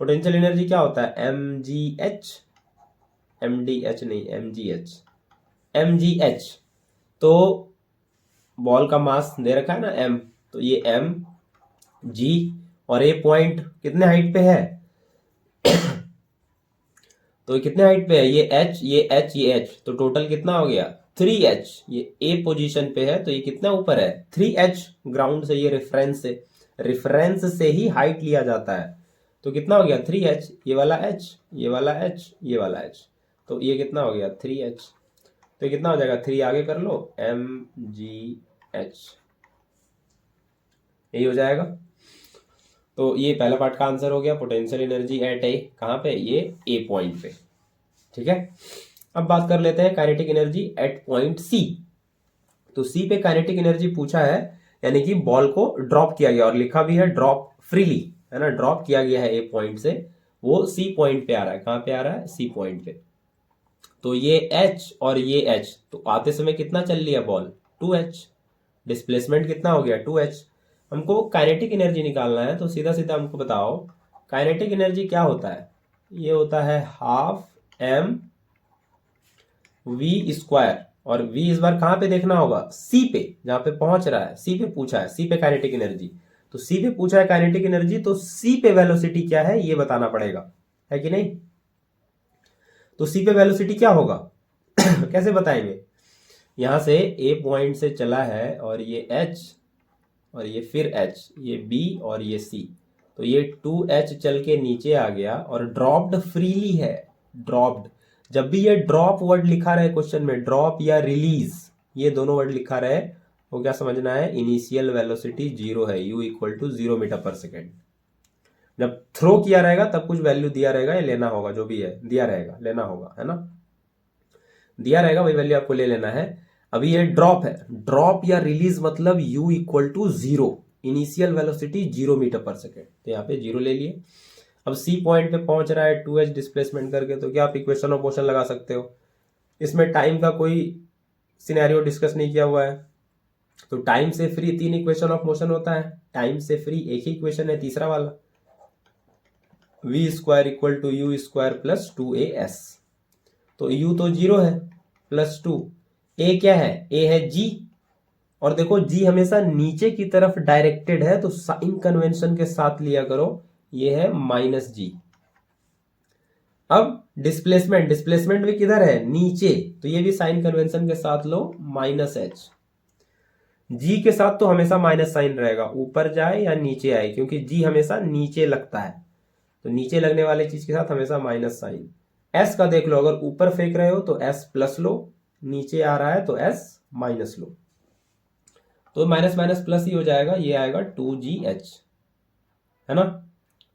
पोटेंशियल एनर्जी क्या होता है, m g h, m d h नहीं, m g h, m g h. तो बॉल का मास दे रखा है ना एम, तो ये एम जी, और ए पॉइंट कितने हाइट पे है तो ये कितने हाइट पे है, ये एच, ये एच, ये एच, तो टोटल कितना हो गया 3h। ये ए पोजीशन पे है तो ये कितना ऊपर है 3h ग्राउंड से, ये रेफरेंस से ही हाइट लिया जाता है। तो कितना हो गया 3h, ये वाला h, ये वाला h, ये वाला h, तो ये कितना हो गया 3h। तो ये कितना हो जाएगा, 3 आगे कर लो, एम जी एच, यही हो जाएगा। तो ये पहला पार्ट का आंसर हो गया, पोटेंशियल एनर्जी एट ए, कहाँ पे, ये ए पॉइंट पे। ठीक है, अब बात कर लेते हैं kinetic energy at point C. तो सी पे काइनेटिक एनर्जी पूछा है, यानी कि बॉल को ड्रॉप किया गया, और लिखा भी है ड्रॉप फ्रीली, है ना, ड्रॉप किया गया है ए पॉइंट से, वो सी पॉइंट पे आ रहा है। कहां पे आ रहा है, सी पॉइंट पे। तो ये एच और ये एच, तो आते समय कितना चल लिया बॉल 2h, डिस्प्लेसमेंट कितना हो गया 2h। हमको काइनेटिक एनर्जी निकालना है, तो सीधा सीधा हमको बताओ काइनेटिक एनर्जी क्या होता है। ये होता है हाफ एम वी स्क्वायर, और वी इस बार कहां पे देखना होगा, सी पे, जहां पे पहुंच रहा है, सी पे पूछा है, सी पे काइनेटिक एनर्जी। तो सी पे पूछा है काइनेटिक एनर्जी, तो सी पे वेलोसिटी क्या है ये बताना पड़ेगा, है कि नहीं। तो सी पे वेलोसिटी क्या होगा कैसे बताएंगे, यहां से ए पॉइंट से चला है, और ये एच, और ये फिर h, ये b और ये c, तो ये 2h चल के नीचे आ गया, और ड्रॉप्ड फ्रीली है। ड्रॉप्ड, जब भी ये ड्रॉप वर्ड लिखा रहे क्वेश्चन में, ड्रॉप या रिलीज, ये दोनों वर्ड लिखा रहे, वो क्या समझना है, इनिशियल वेलोसिटी 0 है, u equal to 0 metre per second. जब थ्रो किया रहेगा तब कुछ वैल्यू दिया रहेगा, ये लेना होगा, जो भी है दिया रहेगा, लेना होगा, है ना, दिया रहेगा वही वैल्यू आपको ले लेना है। अभी ये ड्रॉप है, ड्रॉप या रिलीज मतलब u equal to 0, initial velocity 0 metre per second, तो यहाँ पे 0 ले लिए। अब सी पॉइंट पे पहुंच रहा है 2h डिस्प्लेसमेंट करके, तो क्या आप इक्वेशन ऑफ मोशन लगा सकते हो। इसमें टाइम का कोई सिनेरियो डिस्कस नहीं किया हुआ है, तो टाइम से फ्री 3 इक्वेशन ऑफ मोशन होता है, टाइम से फ्री एक ही इक्वेशन है, तीसरा वाला, v square equal to U square plus 2as। तो u तो 0 है, प्लस 2, a क्या है, a है g, और देखो g हमेशा नीचे की तरफ डायरेक्टेड है, तो साइन कन्वेंशन के साथ लिया करो, ये है माइनस g। अब डिस्प्लेसमेंट, डिस्प्लेसमेंट भी किधर है, नीचे, तो ये भी साइन कन्वेंशन के साथ लो, माइनस h। g के साथ तो हमेशा माइनस साइन रहेगा, ऊपर जाए या नीचे आए, क्योंकि g हमेशा नीचे लगता है, तो नीचे लगने वाले चीज के साथ हमेशा माइनस साइन। s का देख लो, अगर ऊपर फेंक रहे हो तो s प्लस लो, नीचे आ रहा है तो s माइनस लो, तो माइनस माइनस प्लस ही हो जाएगा, ये आएगा 2gh, है ना,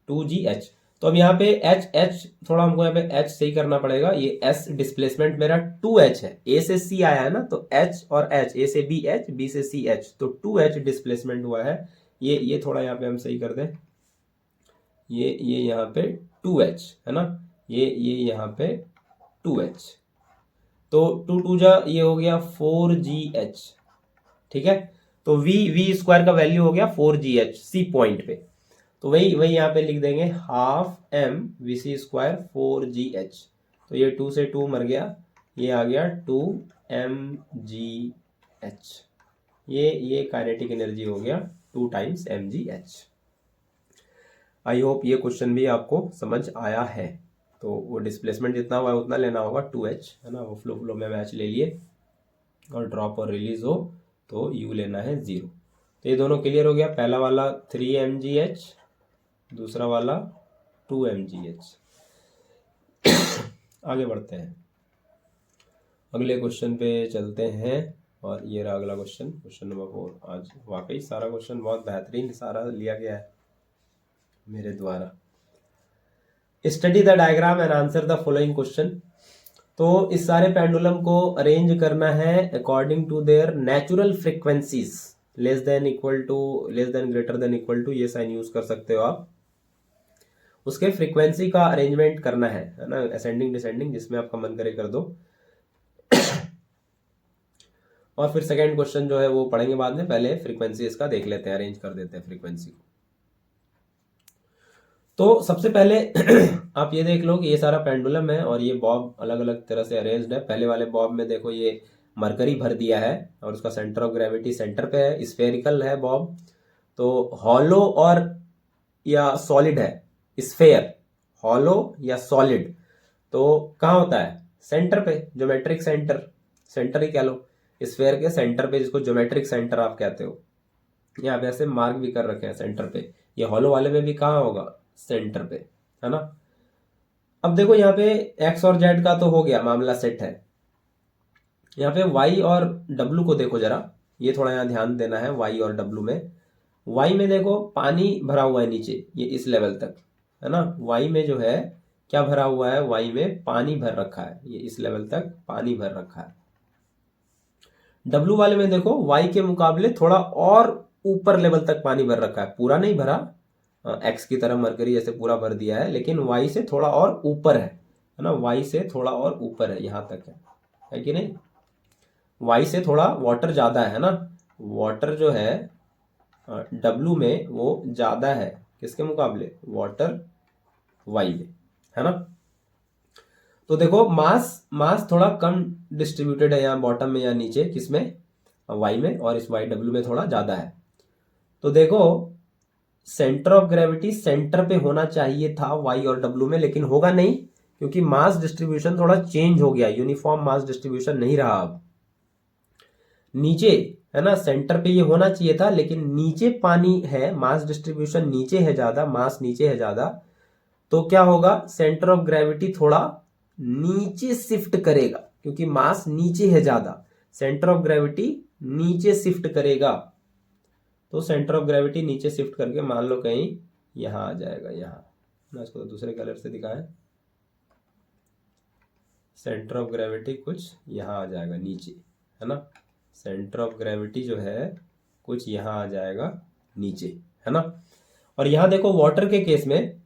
2gh। तो अब यहाँ पे h थोड़ा हमको यहाँ पे h सही करना पड़ेगा, ये s डिस्प्लेसमेंट मेरा 2h है, a से c आया है ना, तो h और h, a से b h, b से c h, तो 2h डिस्प्लेसमेंट हुआ है। ये थोड़ा यहाँ पे हम सही कर दें, ये यहाँ पे 2h है ना, ये यहाँ पे 2h, तो 2 2 जा ये हो गया 4gh। ठीक है, तो वी स्क्वायर का वैल्यू हो गया 4GH सी पॉइंट पे, तो वही वही यहाँ पे लिख देंगे half M V C square 4GH। तो ये 2 से 2 मर गया, ये आ गया 2mgh। ये काइनेटिक एनर्जी हो गया 2 टाइम्स mgh। आई होप ये क्वेश्चन भी आपको समझ आया है। तो वो डिस्प्लेसमेंट जितना हुआ है उतना लेना होगा 2h, है ना, वो फ्लो में मैच ले लिए, और ड्रॉप और रिलीज हो तो u लेना है 0। तो ये दोनों क्लियर हो गया, पहला वाला 3mgh, दूसरा वाला 2mgh। आगे बढ़ते हैं, अगले क्वेश्चन पे चलते हैं, और ये रहा अगला क्वेश्चन, क्वेश्चन नंबर 4। आज वाकई सारा क्वेश्चन बहुत बेहतरीन सारा लिया गया है मेरे द्वारा। Study the diagram and answer the following question. तो इस सारे पेंडुलम को अरेंज करना है according to their natural frequencies, less than equal to, less than greater than equal to, ये साइन यूज कर सकते हो आप। उसके फ्रीक्वेंसी का अरेंजमेंट करना है ना, असेंडिंग डिसेंडिंग, जिसमें आपका मन करे कर दो। और फिर सेकंड क्वेश्चन जो है वो पढ़ेंगे बाद में, पहले फ्रीक्वेंसी इसका देख लेते हैं, अरेंज कर देते हैं फ्रीक्वेंसी को। तो सबसे पहले आप ये देख लो कि ये सारा पेंडुलम है और ये बॉब अलग अलग तरह से अरेंज्ड है। पहले वाले बॉब में देखो ये मरकरी भर दिया है और उसका सेंटर ऑफ ग्रेविटी सेंटर पे है, स्फेरिकल है बॉब। तो हॉलो और या सॉलिड है, स्फेयर, हॉलो या सॉलिड, तो कहाँ होता है? सेंटर पे, ज्योमेट्रिक सेंटर, सेंटर ही कह लो, स्फेयर के सेंटर पे, जिसको ज्योमेट्रिक सेंटर आप कहते हो। यहाँ पे ऐसे मार्क भी कर रखे हैं सेंटर पे। ये हॉलो वाले में भी कहाँ होगा? सेंटर पे, है ना। अब देखो यहाँ पे एक्स और जेड का तो हो गया, मामला सेट है। यहाँ पे वाई और डब्लू को देखो जरा, ये थोड़ा यहाँ ध्यान देना है। वाई और डब्लू में, वाई में देखो पानी भरा हुआ है नीचे, ये इस लेवल तक, है ना। वाई में जो है क्या भरा हुआ है? वाई में पानी भर रखा है, ये इस लेवल तक पानी भर रखा है। डब्लू वाले में देखो वाई के मुकाबले थोड़ा और ऊपर लेवल तक पानी भर रखा है, पूरा नहीं भरा, एक्स की तरह मरकरी जैसे पूरा भर दिया है, लेकिन वाई से थोड़ा और ऊपर है ना, वाई से थोड़ा और ऊपर है, यहां तक है कि नहीं। वाई से थोड़ा वाटर ज्यादा है ना, वाटर जो है डब्लू में वो ज्यादा है, किसके मुकाबले? वाटर वाई में, है ना। तो देखो मास थोड़ा कम डिस्ट्रीब्यूटेड है यहाँ बॉटम में या नीचे, किसमें? वाई में, और इस वाई डब्ल्यू में थोड़ा ज्यादा है। तो देखो सेंटर ऑफ ग्रेविटी सेंटर पे होना चाहिए था वाई और डब्ल्यू में, लेकिन होगा नहीं, क्योंकि मास डिस्ट्रीब्यूशन थोड़ा चेंज हो गया, यूनिफॉर्म मास डिस्ट्रीब्यूशन नहीं रहा अब। नीचे है ना, सेंटर पे ये होना चाहिए था, लेकिन नीचे पानी है, मास डिस्ट्रीब्यूशन नीचे है ज्यादा, मास नीचे है ज्यादा, तो क्या होगा? सेंटर ऑफ ग्रेविटी थोड़ा नीचे शिफ्ट करेगा, क्योंकि मास नीचे है ज्यादा, सेंटर ऑफ ग्रेविटी नीचे शिफ्ट करेगा। तो सेंटर ऑफ ग्रेविटी नीचे शिफ्ट करके मान लो कहीं यहां आ जाएगा, यहां ना, इसको तो दूसरे कलर से दिखाएं। सेंटर ऑफ ग्रेविटी कुछ यहां आ जाएगा नीचे, है ना। सेंटर ऑफ ग्रेविटी जो है कुछ यहां आ जाएगा नीचे, है ना। और यहां देखो वाटर के केस में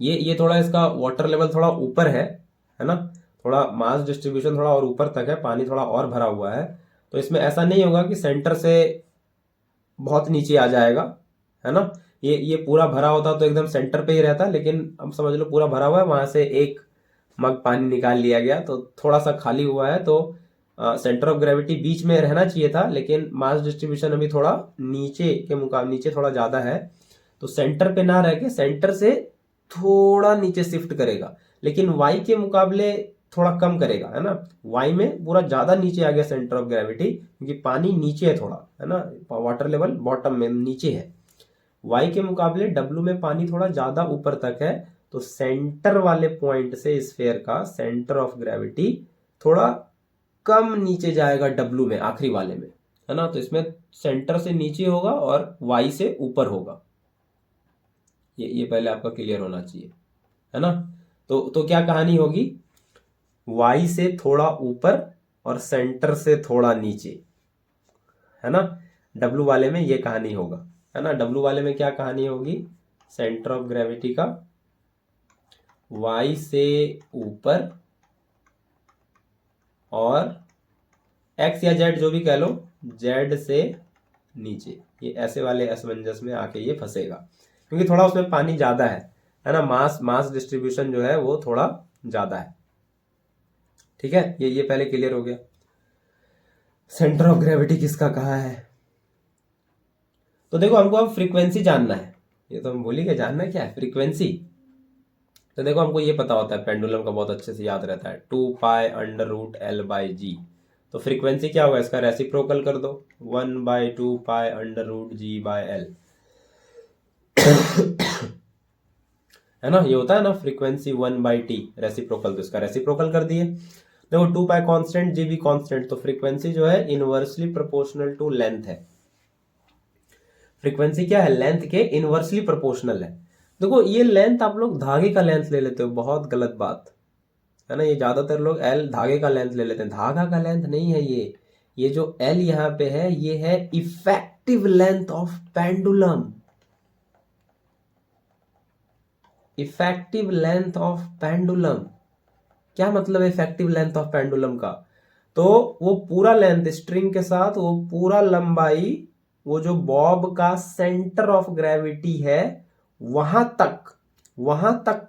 ये थोड़ा इसका वाटर लेवल थोड़ा ऊपर है ना, थोड़ा मास डिस्ट्रीब्यूशन थोड़ा और ऊपर तक है, पानी थोड़ा और भरा हुआ है। तो इसमें ऐसा नहीं होगा कि सेंटर से बहुत नीचे आ जाएगा, है ना। ये पूरा भरा होता तो एकदम सेंटर पे ही रहता, लेकिन अब समझ लो पूरा भरा हुआ है, वहां से एक मग पानी निकाल लिया गया, तो थोड़ा सा खाली हुआ है। तो सेंटर ऑफ ग्रेविटी बीच में रहना चाहिए था, लेकिन मास डिस्ट्रीब्यूशन अभी थोड़ा नीचे के मुकाबले, नीचे थोड़ा ज्यादा है, तो सेंटर पे ना रह के सेंटर से थोड़ा नीचे शिफ्ट करेगा, लेकिन वाई के मुकाबले थोड़ा कम करेगा, है ना। वाई में पूरा ज्यादा नीचे आ गया सेंटर ऑफ ग्रेविटी, क्योंकि पानी नीचे है थोड़ा, है ना, वाटर लेवल बॉटम में नीचे है। वाई के मुकाबले डब्ल्यू में पानी थोड़ा ज्यादा ऊपर तक है, तो सेंटर वाले पॉइंट से स्फेयर का सेंटर ऑफ ग्रेविटी थोड़ा कम नीचे जाएगा डब्ल्यू में, आखिरी वाले में, है ना। तो इसमें सेंटर से नीचे होगा और वाई से ऊपर होगा, ये पहले आपका क्लियर होना चाहिए, है ना। तो क्या कहानी होगी? वाई से थोड़ा ऊपर और सेंटर से थोड़ा नीचे, है ना। डब्ल्यू वाले में ये कहानी होगा, है ना। डब्ल्यू वाले में क्या कहानी होगी? सेंटर ऑफ ग्रेविटी का वाई से ऊपर और एक्स या जेड जो भी कह लो, जेड से नीचे, ये ऐसे वाले असमंजस में आके ये फंसेगा, क्योंकि थोड़ा उसमें पानी ज्यादा है ना, मास डिस्ट्रीब्यूशन जो है वो थोड़ा ज्यादा है। ठीक है, ये पहले क्लियर हो गया। सेंटर ऑफ ग्रेविटी किसका कहाँ है? तो देखो हमको अब फ्रीक्वेंसी जानना है, ये तो हम भूल ही गए, जानना क्या है फ्रीक्वेंसी। तो देखो हमको ये पता होता है, पेंडुलम का बहुत अच्छे से याद रहता है, 2π√L/g। तो फ्रीक्वेंसी क्या होगा इसका, रेसिप्रोकल कर दो, 1/2π√g/L, है ना, ये होता है ना फ्रीक्वेंसी 1/t रेसिप्रोकल, तो इसका रेसिप्रोकल कर दिए। देखो 2π कांस्टेंट, जी भी कांस्टेंट, तो फ्रीक्वेंसी जो है इनवर्सली प्रोपोर्शनल टू लेंथ है। फ्रीक्वेंसी क्या है, लेंथ के इनवर्सली प्रोपोर्शनल है। देखो ये लेंथ आप लोग धागे का लेंथ ले लेते हो, बहुत गलत बात है ना, ये ज्यादातर लोग एल धागे का लेंथ ले लेते हैं, धागा का लेंथ नहीं है ये जो एल यहाँ पे है ये है effective length of pendulum, effective length of pendulum. क्या मतलब है इफेक्टिव लेंथ ऑफ पेंडुलम का, तो वो पूरा लेंथ स्ट्रिंग के साथ, वो पूरा लंबाई, वो जो बॉब का सेंटर ऑफ ग्रेविटी है वहां तक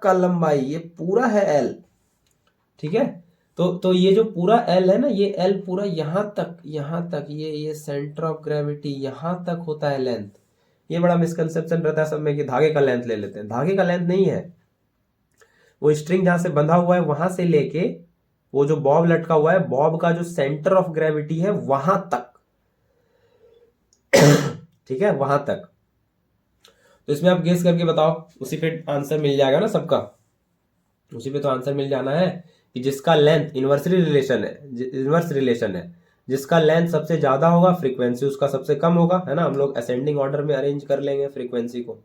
का लंबाई, ये पूरा है एल। ठीक है, तो ये जो पूरा एल है ना, ये एल पूरा यहां तक ये सेंटर ऑफ ग्रेविटी यहां तक होता है लेंथ। ये बड़ा मिसकंसेप्शन रहता है सब में कि धागे का लेंथ ले लेते हैं, धागे का लेंथ नहीं है, वो स्ट्रिंग जहां से बंधा हुआ है वहां से लेके वो जो बॉब लटका हुआ है, बॉब का जो सेंटर ऑफ ग्रेविटी है वहां तक। ठीक है, वहां तक। तो इसमें आप गेस करके बताओ, उसी पे आंसर मिल जाएगा ना सबका, उसी पे तो आंसर मिल जाना है कि जिसका लेंथ इनवर्स रिलेशन है, जिसका लेंथ सबसे ज्यादा होगा फ्रीक्वेंसी उसका सबसे कम होगा, है ना। हम लोग असेंडिंग ऑर्डर में अरेंज कर लेंगे फ्रीक्वेंसी को।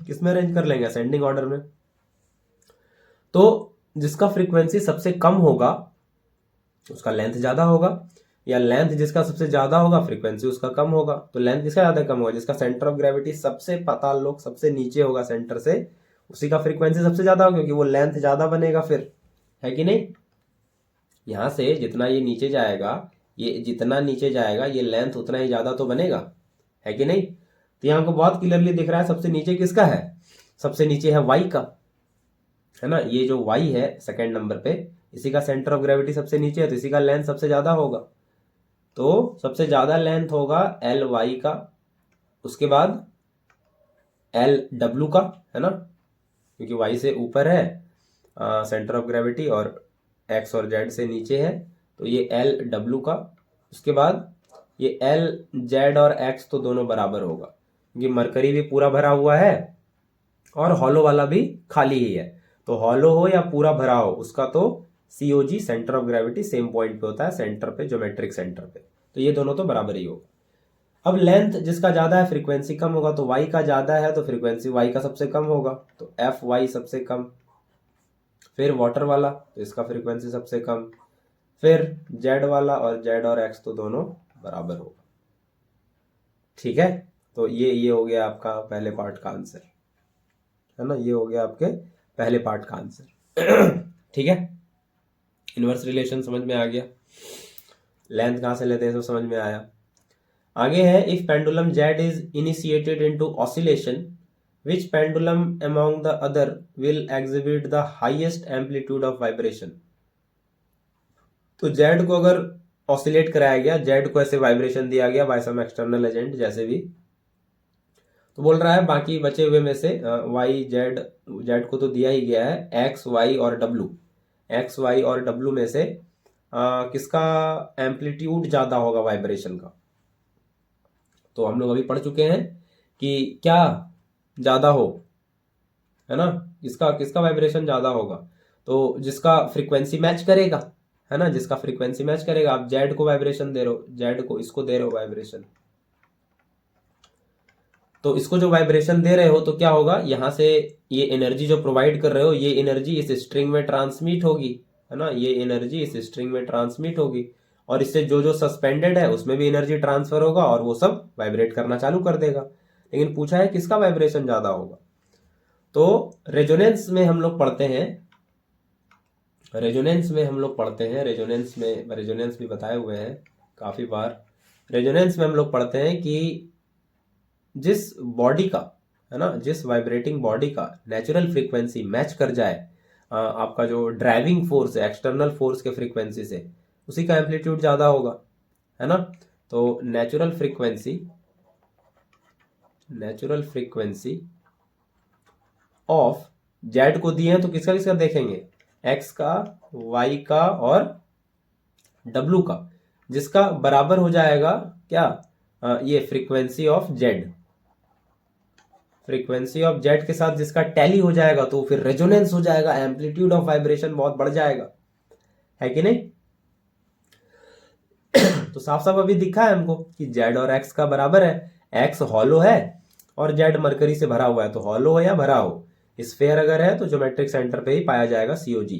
किसमें अरेंज कर लेंगे, असेंडिंग ऑर्डर में। तो जिसका फ्रीक्वेंसी सबसे कम होगा उसका लेंथ ज्यादा होगा, या लेंथ जिसका सबसे ज्यादा होगा फ्रीक्वेंसी उसका कम होगा। तो लेंथ किसका ज्यादा कम होगा, जिसका सेंटर ऑफ ग्रेविटी सबसे पाताल लोक सबसे नीचे होगा सेंटर से, उसी का फ्रीक्वेंसी सबसे ज्यादा होगा, क्योंकि वो लेंथ ज्यादा बनेगा फिर, है कि नहीं। यहां से जितना ये नीचे जाएगा, ये जितना नीचे जाएगा ये लेंथ उतना ही ज्यादा तो बनेगा, है कि नहीं। तो यहाँ हमको बहुत क्लियरली दिख रहा है सबसे नीचे किसका है, सबसे नीचे है वाई का, है ना। ये जो वाई है सेकेंड नंबर पे, इसी का सेंटर ऑफ ग्रेविटी सबसे नीचे है, तो इसी का लेंथ सबसे ज्यादा होगा। तो सबसे ज्यादा लेंथ होगा एल वाई का, उसके बाद एल डब्ल्यू का, है ना, क्योंकि वाई से ऊपर है सेंटर ऑफ ग्रेविटी और एक्स और जेड से नीचे है, तो ये एल डब्ल्यू का। उसके बाद ये एल जेड और एक्स तो दोनों बराबर होगा, क्योंकि मरकरी भी पूरा भरा हुआ है और हॉलो वाला भी खाली ही है। तो हॉलो हो या पूरा भरा हो, उसका तो COG centre of gravity same point पे होता है, सेंटर पे, ज्योमेट्रिक सेंटर पे। तो ये दोनों तो बराबर ही होगा। अब लेंथ जिसका ज्यादा है फ्रीक्वेंसी कम होगा, तो वाई का ज्यादा है तो फ्रीक्वेंसी वाई का सबसे कम होगा, तो एफ वाई सबसे कम। फिर वाटर वाला, तो इसका फ्रीक्वेंसी सबसे कम। फिर जेड वाला, और जेड और एक्स तो दोनों बराबर होगा। ठीक है, तो ये हो गया आपका पहले पार्ट का आंसर, है ना, ये हो गया आपके पहले पार्ट का आंसर। ठीक है, इनवर्स रिलेशन समझ में आ गया, लेंथ कहां से लेते हैं सब समझ में आया। आगे है, if pendulum Z is initiated into oscillation, which pendulum among the other will exhibit the highest amplitude of vibration. तो जेड को अगर ऑसिलेट कराया गया, जेड को ऐसे वाइब्रेशन दिया गया बाय सम एक्सटर्नल एजेंट जैसे भी, तो बोल रहा है बाकी बचे हुए में से वाई जेड, जेड को तो दिया ही गया है, एक्स वाई और डब्ल्यू, एक्स वाई और डब्ल्यू में से किसका एम्पलीट्यूड ज्यादा होगा वाइब्रेशन का। तो हम लोग अभी पढ़ चुके हैं कि क्या ज्यादा हो, है ना, किसका किसका वाइब्रेशन ज्यादा होगा, तो जिसका फ्रीक्वेंसी मैच करेगा, है ना, जिसका फ्रीक्वेंसी मैच करेगा। आप जेड को वाइब्रेशन दे रहे हो, जेड को इसको दे रहे हो वाइब्रेशन, तो इसको जो वाइब्रेशन दे रहे हो तो क्या होगा, यहां से ये एनर्जी जो प्रोवाइड कर रहे हो, ये एनर्जी इस स्ट्रिंग में ट्रांसमिट होगी, है ना, ये एनर्जी इस स्ट्रिंग में ट्रांसमिट होगी, और इससे जो जो सस्पेंडेड है उसमें भी एनर्जी ट्रांसफर होगा और वो सब वाइब्रेट करना चालू कर देगा। लेकिन पूछा है किसका वाइब्रेशन ज्यादा होगा, तो रेजोनेंस में हम लोग पढ़ते हैं, रेजोनेंस में भी बताए हुए हैं काफी बार रेजोनेंस में हम लोग पढ़ते हैं कि जिस बॉडी का, है ना, जिस वाइब्रेटिंग बॉडी का नेचुरल फ्रीक्वेंसी मैच कर जाए आपका जो ड्राइविंग फोर्स है एक्सटर्नल फोर्स के फ्रीक्वेंसी से, उसी का एम्पलीट्यूड ज्यादा होगा, है ना। तो नेचुरल फ्रीक्वेंसी ऑफ जेड को दिए हैं तो किसका किसका देखेंगे, एक्स का, वाई का और डब्लू का, जिसका बराबर हो जाएगा क्या, ये frequency of Z, frequency of Z के साथ जिसका टैली हो जाएगा तो फिर रेजोनेंस हो जाएगा, एम्पलीट्यूड ऑफ वाइब्रेशन बहुत बढ़ जाएगा, है कि नहीं। तो साफ साफ अभी दिखा है हमको कि जेड और एक्स का बराबर है, एक्स हॉलो है और जेड मरकरी से भरा हुआ है, तो हॉलो हो या भरा हो, स्फेयर अगर है तो ज्योमेट्रिक सेंटर पे ही पाया जाएगा COG।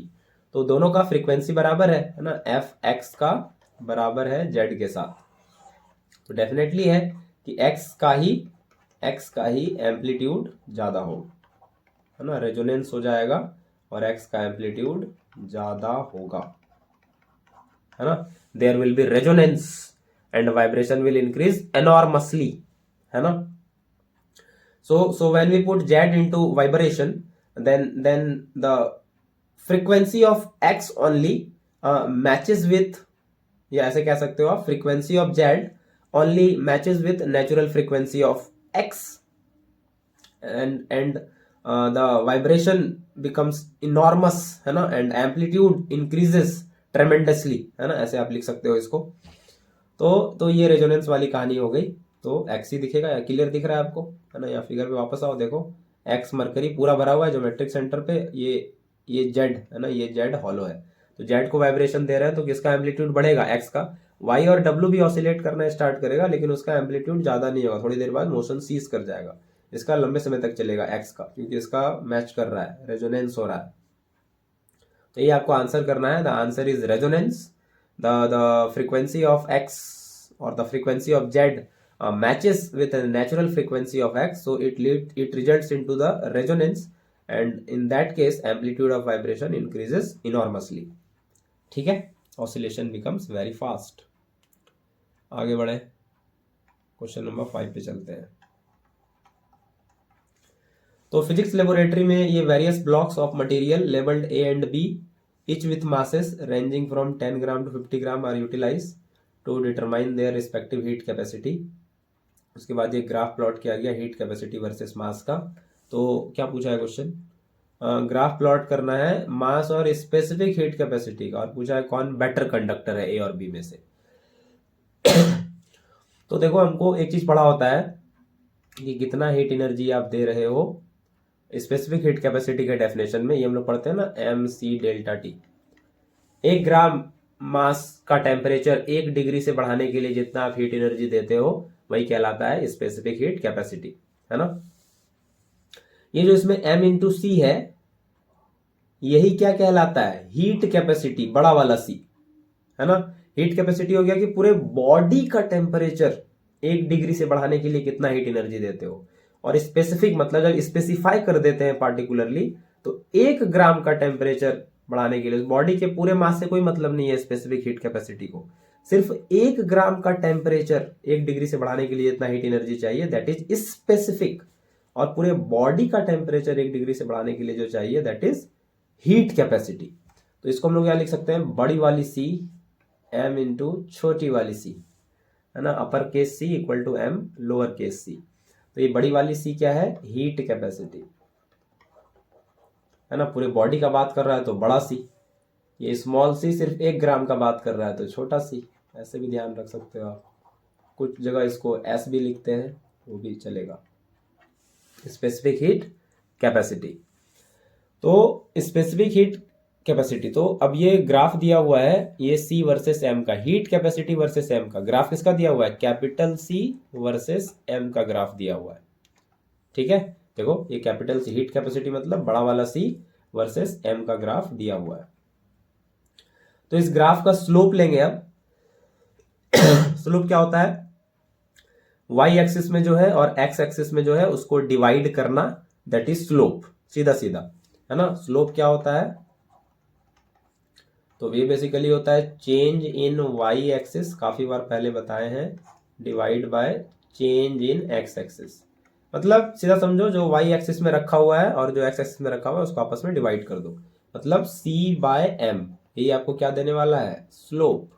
तो दोनों का फ्रीक्वेंसी बराबर है ना, एफ एक्स का बराबर है जेड के साथ, तो डेफिनेटली है कि एक्स का ही एम्पलीट्यूड ज्यादा हो, है ना, रेजोनेंस हो जाएगा और एक्स का एम्पलीट्यूड ज्यादा होगा, है ना। There will be resonance and vibration will increase enormously, है ना। So when we put Z into vibration, then the frequency of X only matches with, या ऐसे कह सकते हो आप, frequency of Z only matches with natural frequency of X, and the vibration becomes enormous, है ना, and amplitude increases tremendously, है ना, ऐसे आप लिख सकते हो इसको। तो ये रेजोनेंस वाली कहानी हो गई। तो एक्स ही दिखेगा, या क्लियर दिख रहा है आपको, है ना। या फिगर पे वापस आओ, देखो एक्स मरकरी पूरा भरा हुआ है ज्योमेट्रिक सेंटर पे, ये जेड है ना, ये जेड हॉलो है, तो जेड को वाइब्रेशन दे रहे हैं तो किसका एम्पलीट्यूड बढ़ेगा, एक्स का। वाई और डब्ल्यू भी ऑसिलेट करना स्टार्ट करेगा, लेकिन उसका एम्पलीट्यूड ज्यादा नहीं होगा, थोड़ी देर बाद मोशन सीज कर जाएगा, इसका लंबे समय तक चलेगा एक्स का, क्योंकि इसका मैच कर रहा है, रेजोनेंस हो रहा है। तो ये आपको आंसर करना है, the answer is resonance. the frequency of x or the frequency of z matches with the natural frequency of x, so it results into the resonance, and in that case amplitude of vibration increases enormously, ठीक है, oscillation becomes very fast। आगे बढ़े, क्वेश्चन नंबर 5 पे चलते हैं। तो फिजिक्स लेबोरेटरी में ये various blocks of material labelled A and B, each with masses ranging from 10 gram to 50 gram are utilized to determine their respective heat capacity। उसके बाद ये ग्राफ प्लॉट किया गया हीट कैपेसिटी वर्सेस मास का। तो क्या पूछा है क्वेश्चन, ग्राफ प्लॉट करना है मास और स्पेसिफिक हीट कैपेसिटी का, और पूछा है कौन बेटर कंडक्टर है ए और बी में से। तो देखो हमको एक चीज पढ़ा होता है कि कितना हीट एनर्जी आप दे रहे हो, स्पेसिफिक हीट कैपेसिटी के डेफिनेशन में ये हम लोग पढ़ते हैं ना, MC डेल्टा टी। 1 ग्राम मास का टेम्परेचर 1 डिग्री से बढ़ाने के लिए जितना आप हीट एनर्जी देते हो वही कहलाता है स्पेसिफिक हीट कैपेसिटी, है ना। ये जो इसमें M/C है, यही क्या कहलाता है, हीट कैपेसिटी, बड़ा वाला C, है ना। हीट कैपेसिटी हो गया कि पूरे बॉडी का टेम्परेचर 1 डिग्री से बढ़ाने के लिए कितना हीट एनर्जी देते हो, और स्पेसिफिक मतलब जब स्पेसिफाई कर देते हैं पार्टिकुलरली, तो 1 ग्राम का टेम्परेचर बढ़ाने के लिए, बॉडी के पूरे मास से कोई मतलब नहीं है स्पेसिफिक हीट कैपेसिटी को, सिर्फ 1 ग्राम का टेम्परेचर 1 डिग्री से बढ़ाने के लिए इतना हीट एनर्जी चाहिए, दैट इज स्पेसिफिक। और पूरे बॉडी का टेम्परेचर 1 डिग्री से बढ़ाने के लिए जो चाहिए दैट इज हीट कैपेसिटी। तो इसको हम लोग क्या लिख सकते हैं, बड़ी वाली C M इंटू छोटी वाली C, है ना, upper case C equal to M lower case C। तो ये बड़ी वाली C क्या है, हीट कैपेसिटी, है ना। पूरे बॉडी का बात कर रहा है तो बड़ा C, ये स्मॉल C सिर्फ 1 ग्राम का बात कर रहा है तो छोटा C, ऐसे भी ध्यान रख सकते हो आप। कुछ जगह इसको S भी लिखते हैं, वो भी चलेगा, स्पेसिफिक हीट कैपेसिटी। तो स्पेसिफिक हीट कैपेसिटी, तो अब ये ग्राफ दिया हुआ है, ये C वर्सेस M का, हीट कैपेसिटी वर्सेस M का ग्राफ किसका दिया हुआ है, कैपिटल C वर्सेस M का ग्राफ दिया हुआ है, ठीक है। देखो ये कैपिटल C हीट कैपेसिटी मतलब बड़ा वाला C वर्सेस M का ग्राफ दिया हुआ है। तो इस ग्राफ का स्लोप लेंगे अब। स्लोप क्या होता है, y एक्सिस में जो है और x एक्सिस में जो है उसको डिवाइड करना, दैट इज स्लोप, सीधा सीधा, है ना। स्लोप क्या होता है, तो ये बेसिकली होता है चेंज इन वाई एक्सिस, काफी बार पहले बताए हैं, divide by change in x axis. मतलब सीधा समझो, जो वाई एक्सिस में रखा हुआ है और जो एक्स एक्सिस में रखा हुआ है उसको आपस में डिवाइड कर दो, मतलब सी बाय एम। ये आपको क्या देने वाला है? स्लोप।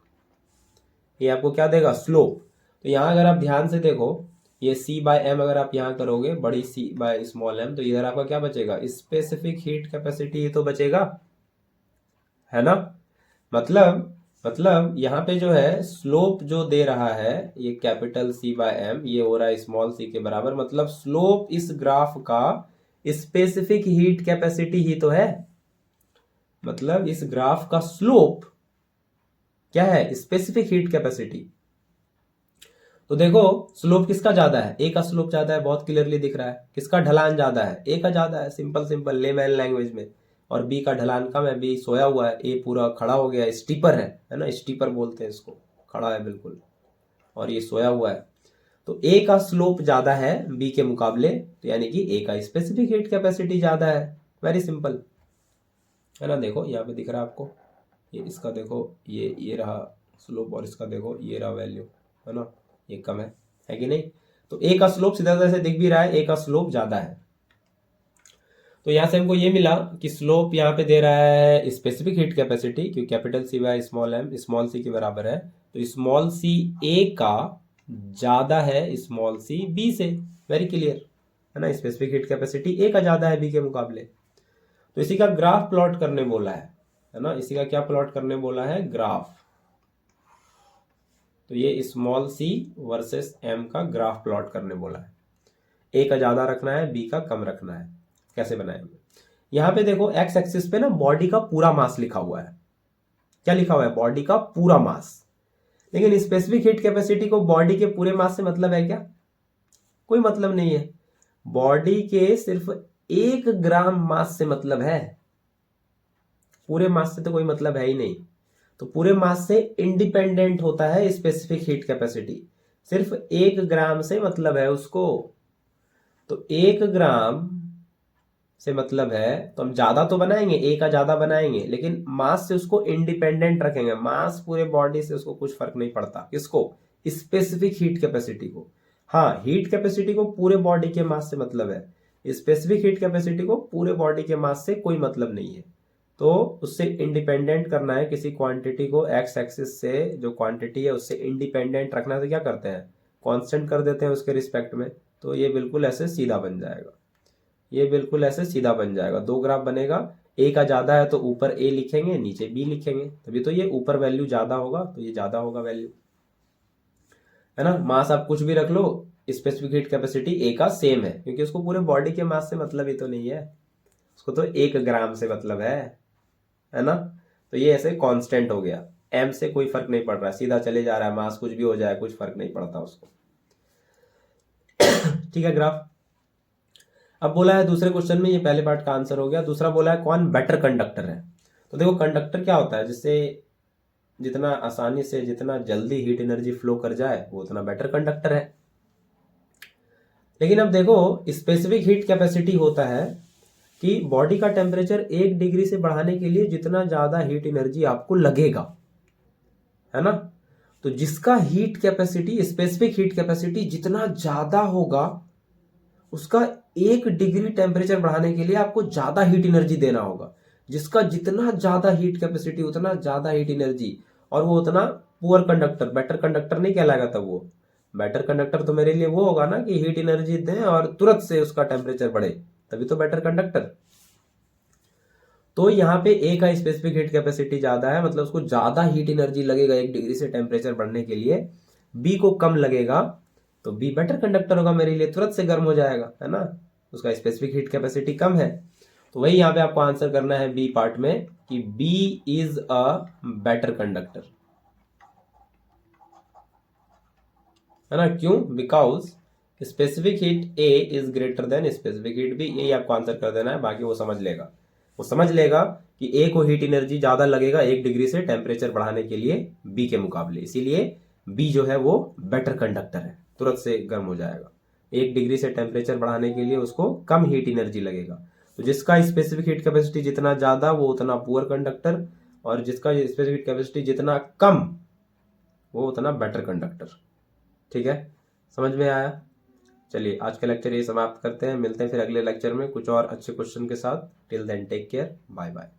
ये आपको क्या देगा? स्लोप। तो यहां अगर आप ध्यान से देखो, ये सी बाय एम अगर आप यहां करोगे, बड़ी सी बाय स्मॉल एम, तो इधर आपका क्या बचेगा? स्पेसिफिक हीट कैपेसिटी तो बचेगा, है ना। मतलब यहाँ पे जो है स्लोप जो दे रहा है, ये कैपिटल सी बाय एम, ये हो रहा है स्मॉल सी के बराबर, मतलब स्लोप इस ग्राफ का स्पेसिफिक हीट कैपेसिटी ही तो है। मतलब इस ग्राफ का स्लोप क्या है? Specific heat capacity. तो देखो स्लोप किसका ज्यादा है? ए का स्लोप ज्यादा है, बहुत क्लियरली दिख रहा है। किसका ढलान ज्यादा है? ए का ज्यादा है, सिंपल सिंपल लेमैन लैंग्वेज में। और बी का ढलान कम है, बी सोया हुआ है, ए पूरा खड़ा हो गया, स्टीपर है ना, स्टीपर बोलते हैं इसको, खड़ा है बिल्कुल, और ये सोया हुआ है। तो ए का स्लोप ज्यादा है बी के मुकाबले, तो यानी कि ए का स्पेसिफिक हीट कैपेसिटी ज्यादा है। वेरी सिंपल, है ना। देखो यहाँ पे दिख रहा है आपको, ये इसका देखो, ये रहा स्लोप, और इसका देखो ये रहा वैल्यू, है ना, ये कम है कि नहीं। तो ए का स्लोप सीधा सीधा से दिख भी रहा है, ए का स्लोप ज्यादा है। तो यहां से हमको ये मिला कि स्लोप यहाँ पे दे रहा है स्पेसिफिक हीट कैपेसिटी, क्योंकि capital C by small m small c के बराबर है, तो स्मॉल सी ए का ज्यादा है स्मॉल सी बी से। वेरी क्लियर, है ना। स्पेसिफिक हीट कैपेसिटी ए का ज्यादा है बी के मुकाबले। तो इसी का ग्राफ प्लॉट करने बोला है ना। इसी का क्या प्लॉट करने बोला है? ग्राफ। तो ये स्मॉल सी वर्सेस एम का ग्राफ प्लॉट करने बोला है। ए का ज्यादा रखना है, बी का कम रखना है। कैसे बनाएंगे? यहां पे देखो एक्स एक्सिस पे ना बॉडी का पूरा मास लिखा हुआ है। क्या लिखा हुआ है? बॉडी का पूरा मास। लेकिन स्पेसिफिक हीट कैपेसिटी को बॉडी के पूरे मास से मतलब है क्या? कोई मतलब नहीं है। बॉडी के सिर्फ 1 ग्राम मास से मतलब है, पूरे मास से तो कोई मतलब है ही नहीं। तो पूरे मास से इंडिपेंडेंट होता है स्पेसिफिक हीट कैपेसिटी, सिर्फ 1 ग्राम से मतलब है उसको। तो 1 ग्राम से मतलब है, तो हम ज्यादा तो बनाएंगे, ए का ज्यादा बनाएंगे, लेकिन मास से उसको इंडिपेंडेंट रखेंगे। मास पूरे बॉडी से उसको कुछ फर्क नहीं पड़ता। किसको? स्पेसिफिक हीट कैपेसिटी को। हाँ, हीट कैपेसिटी को पूरे बॉडी के मास से मतलब है, स्पेसिफिक हीट कैपेसिटी को पूरे बॉडी के मास से कोई मतलब नहीं है। तो उससे इंडिपेंडेंट करना है किसी क्वांटिटी को, एक्स एक्सिस से जो क्वांटिटी है उससे इंडिपेंडेंट रखना है, तो क्या करते हैं? कांस्टेंट कर देते हैं उसके रिस्पेक्ट में। तो ये बिल्कुल ऐसे सीधा बन जाएगा, ये बिल्कुल ऐसे सीधा बन जाएगा। 2 ग्राफ बनेगा, ए का ज्यादा है तो ऊपर ए लिखेंगे, नीचे बी लिखेंगे, तभी तो ये ऊपर वैल्यू ज्यादा होगा, तो ये ज्यादा होगा वैल्यू, है ना। मास आप कुछ भी रख लो, स्पेसिफिक हीट कैपेसिटी ए का सेम है, क्योंकि उसको पूरे बॉडी के मास से मतलब ही तो नहीं है, उसको तो 1 ग्राम से मतलब है ना। तो ये ऐसे कांस्टेंट हो गया, एम से कोई फर्क नहीं पड़ रहा है, सीधा चले जा रहा है, मास कुछ भी हो जाए कुछ फर्क नहीं पड़ता उसको। ठीक है ग्राफ। अब बोला है दूसरे क्वेश्चन में, ये पहले पार्ट का आंसर हो गया। दूसरा बोला है कौन बेटर कंडक्टर है। तो देखो कंडक्टर क्या होता है? जिससे जितना आसानी से जितना जल्दी हीट एनर्जी फ्लो कर जाए वो उतना बेटर कंडक्टर है। लेकिन अब देखो स्पेसिफिक हीट कैपेसिटी होता है कि बॉडी का टेम्परेचर 1 डिग्री से बढ़ाने के लिए जितना ज्यादा हीट एनर्जी आपको लगेगा, है ना। तो जिसका heat capacity, specific heat capacity जितना ज्यादा होगा, उसका 1 डिग्री टेम्परेचर बढ़ाने के लिए आपको ज्यादा हीट एनर्जी देना होगा। जिसका जितना ज्यादा हीट कैपेसिटी उतना ज्यादा हीट एनर्जी, और वो उतना पुअर कंडक्टर, बेटर कंडक्टर नहीं कहलाएगा तब वो। बेटर कंडक्टर तो मेरे लिए वो होगा ना कि हीट एनर्जी दें और तुरंत से उसका टेम्परेचर बढ़े, तभी तो बेटर कंडक्टर। तो यहाँ पे ए का स्पेसिफिक हीट कैपेसिटी ज्यादा है, मतलब उसको ज्यादा हीट एनर्जी लगेगा 1 डिग्री से टेम्परेचर बढ़ने के लिए। बी को कम लगेगा, तो बी बेटर कंडक्टर होगा मेरे लिए, तुरंत से गर्म हो जाएगा, है ना। उसका स्पेसिफिक हीट कैपेसिटी कम है। तो वही यहाँ पे आपको आंसर करना है बी पार्ट में कि B is a better conductor, है ना। क्यों? Because specific heat A is greater than specific heat B. यही आपको आंसर कर देना है, बाकी वो समझ लेगा। वो समझ लेगा कि ए को हीट एनर्जी ज्यादा लगेगा 1 डिग्री से टेम्परेचर बढ़ाने के लिए बी के मुकाबले, इसीलिए बी जो है वो बेटर कंडक्टर है, तुरंत से गर्म हो जाएगा। 1 डिग्री से टेम्परेचर बढ़ाने के लिए उसको कम हीट एनर्जी लगेगा। तो जिसका स्पेसिफिक हीट कैपेसिटी जितना ज्यादा वो उतना पुअर कंडक्टर, और जिसका स्पेसिफिक कैपेसिटी जितना कम वो उतना बेटर कंडक्टर। ठीक है, समझ में आया? चलिए आज का लेक्चर ये समाप्त करते हैं, मिलते हैं फिर अगले लेक्चर में कुछ और अच्छे क्वेश्चन के साथ। Till then take care, bye bye.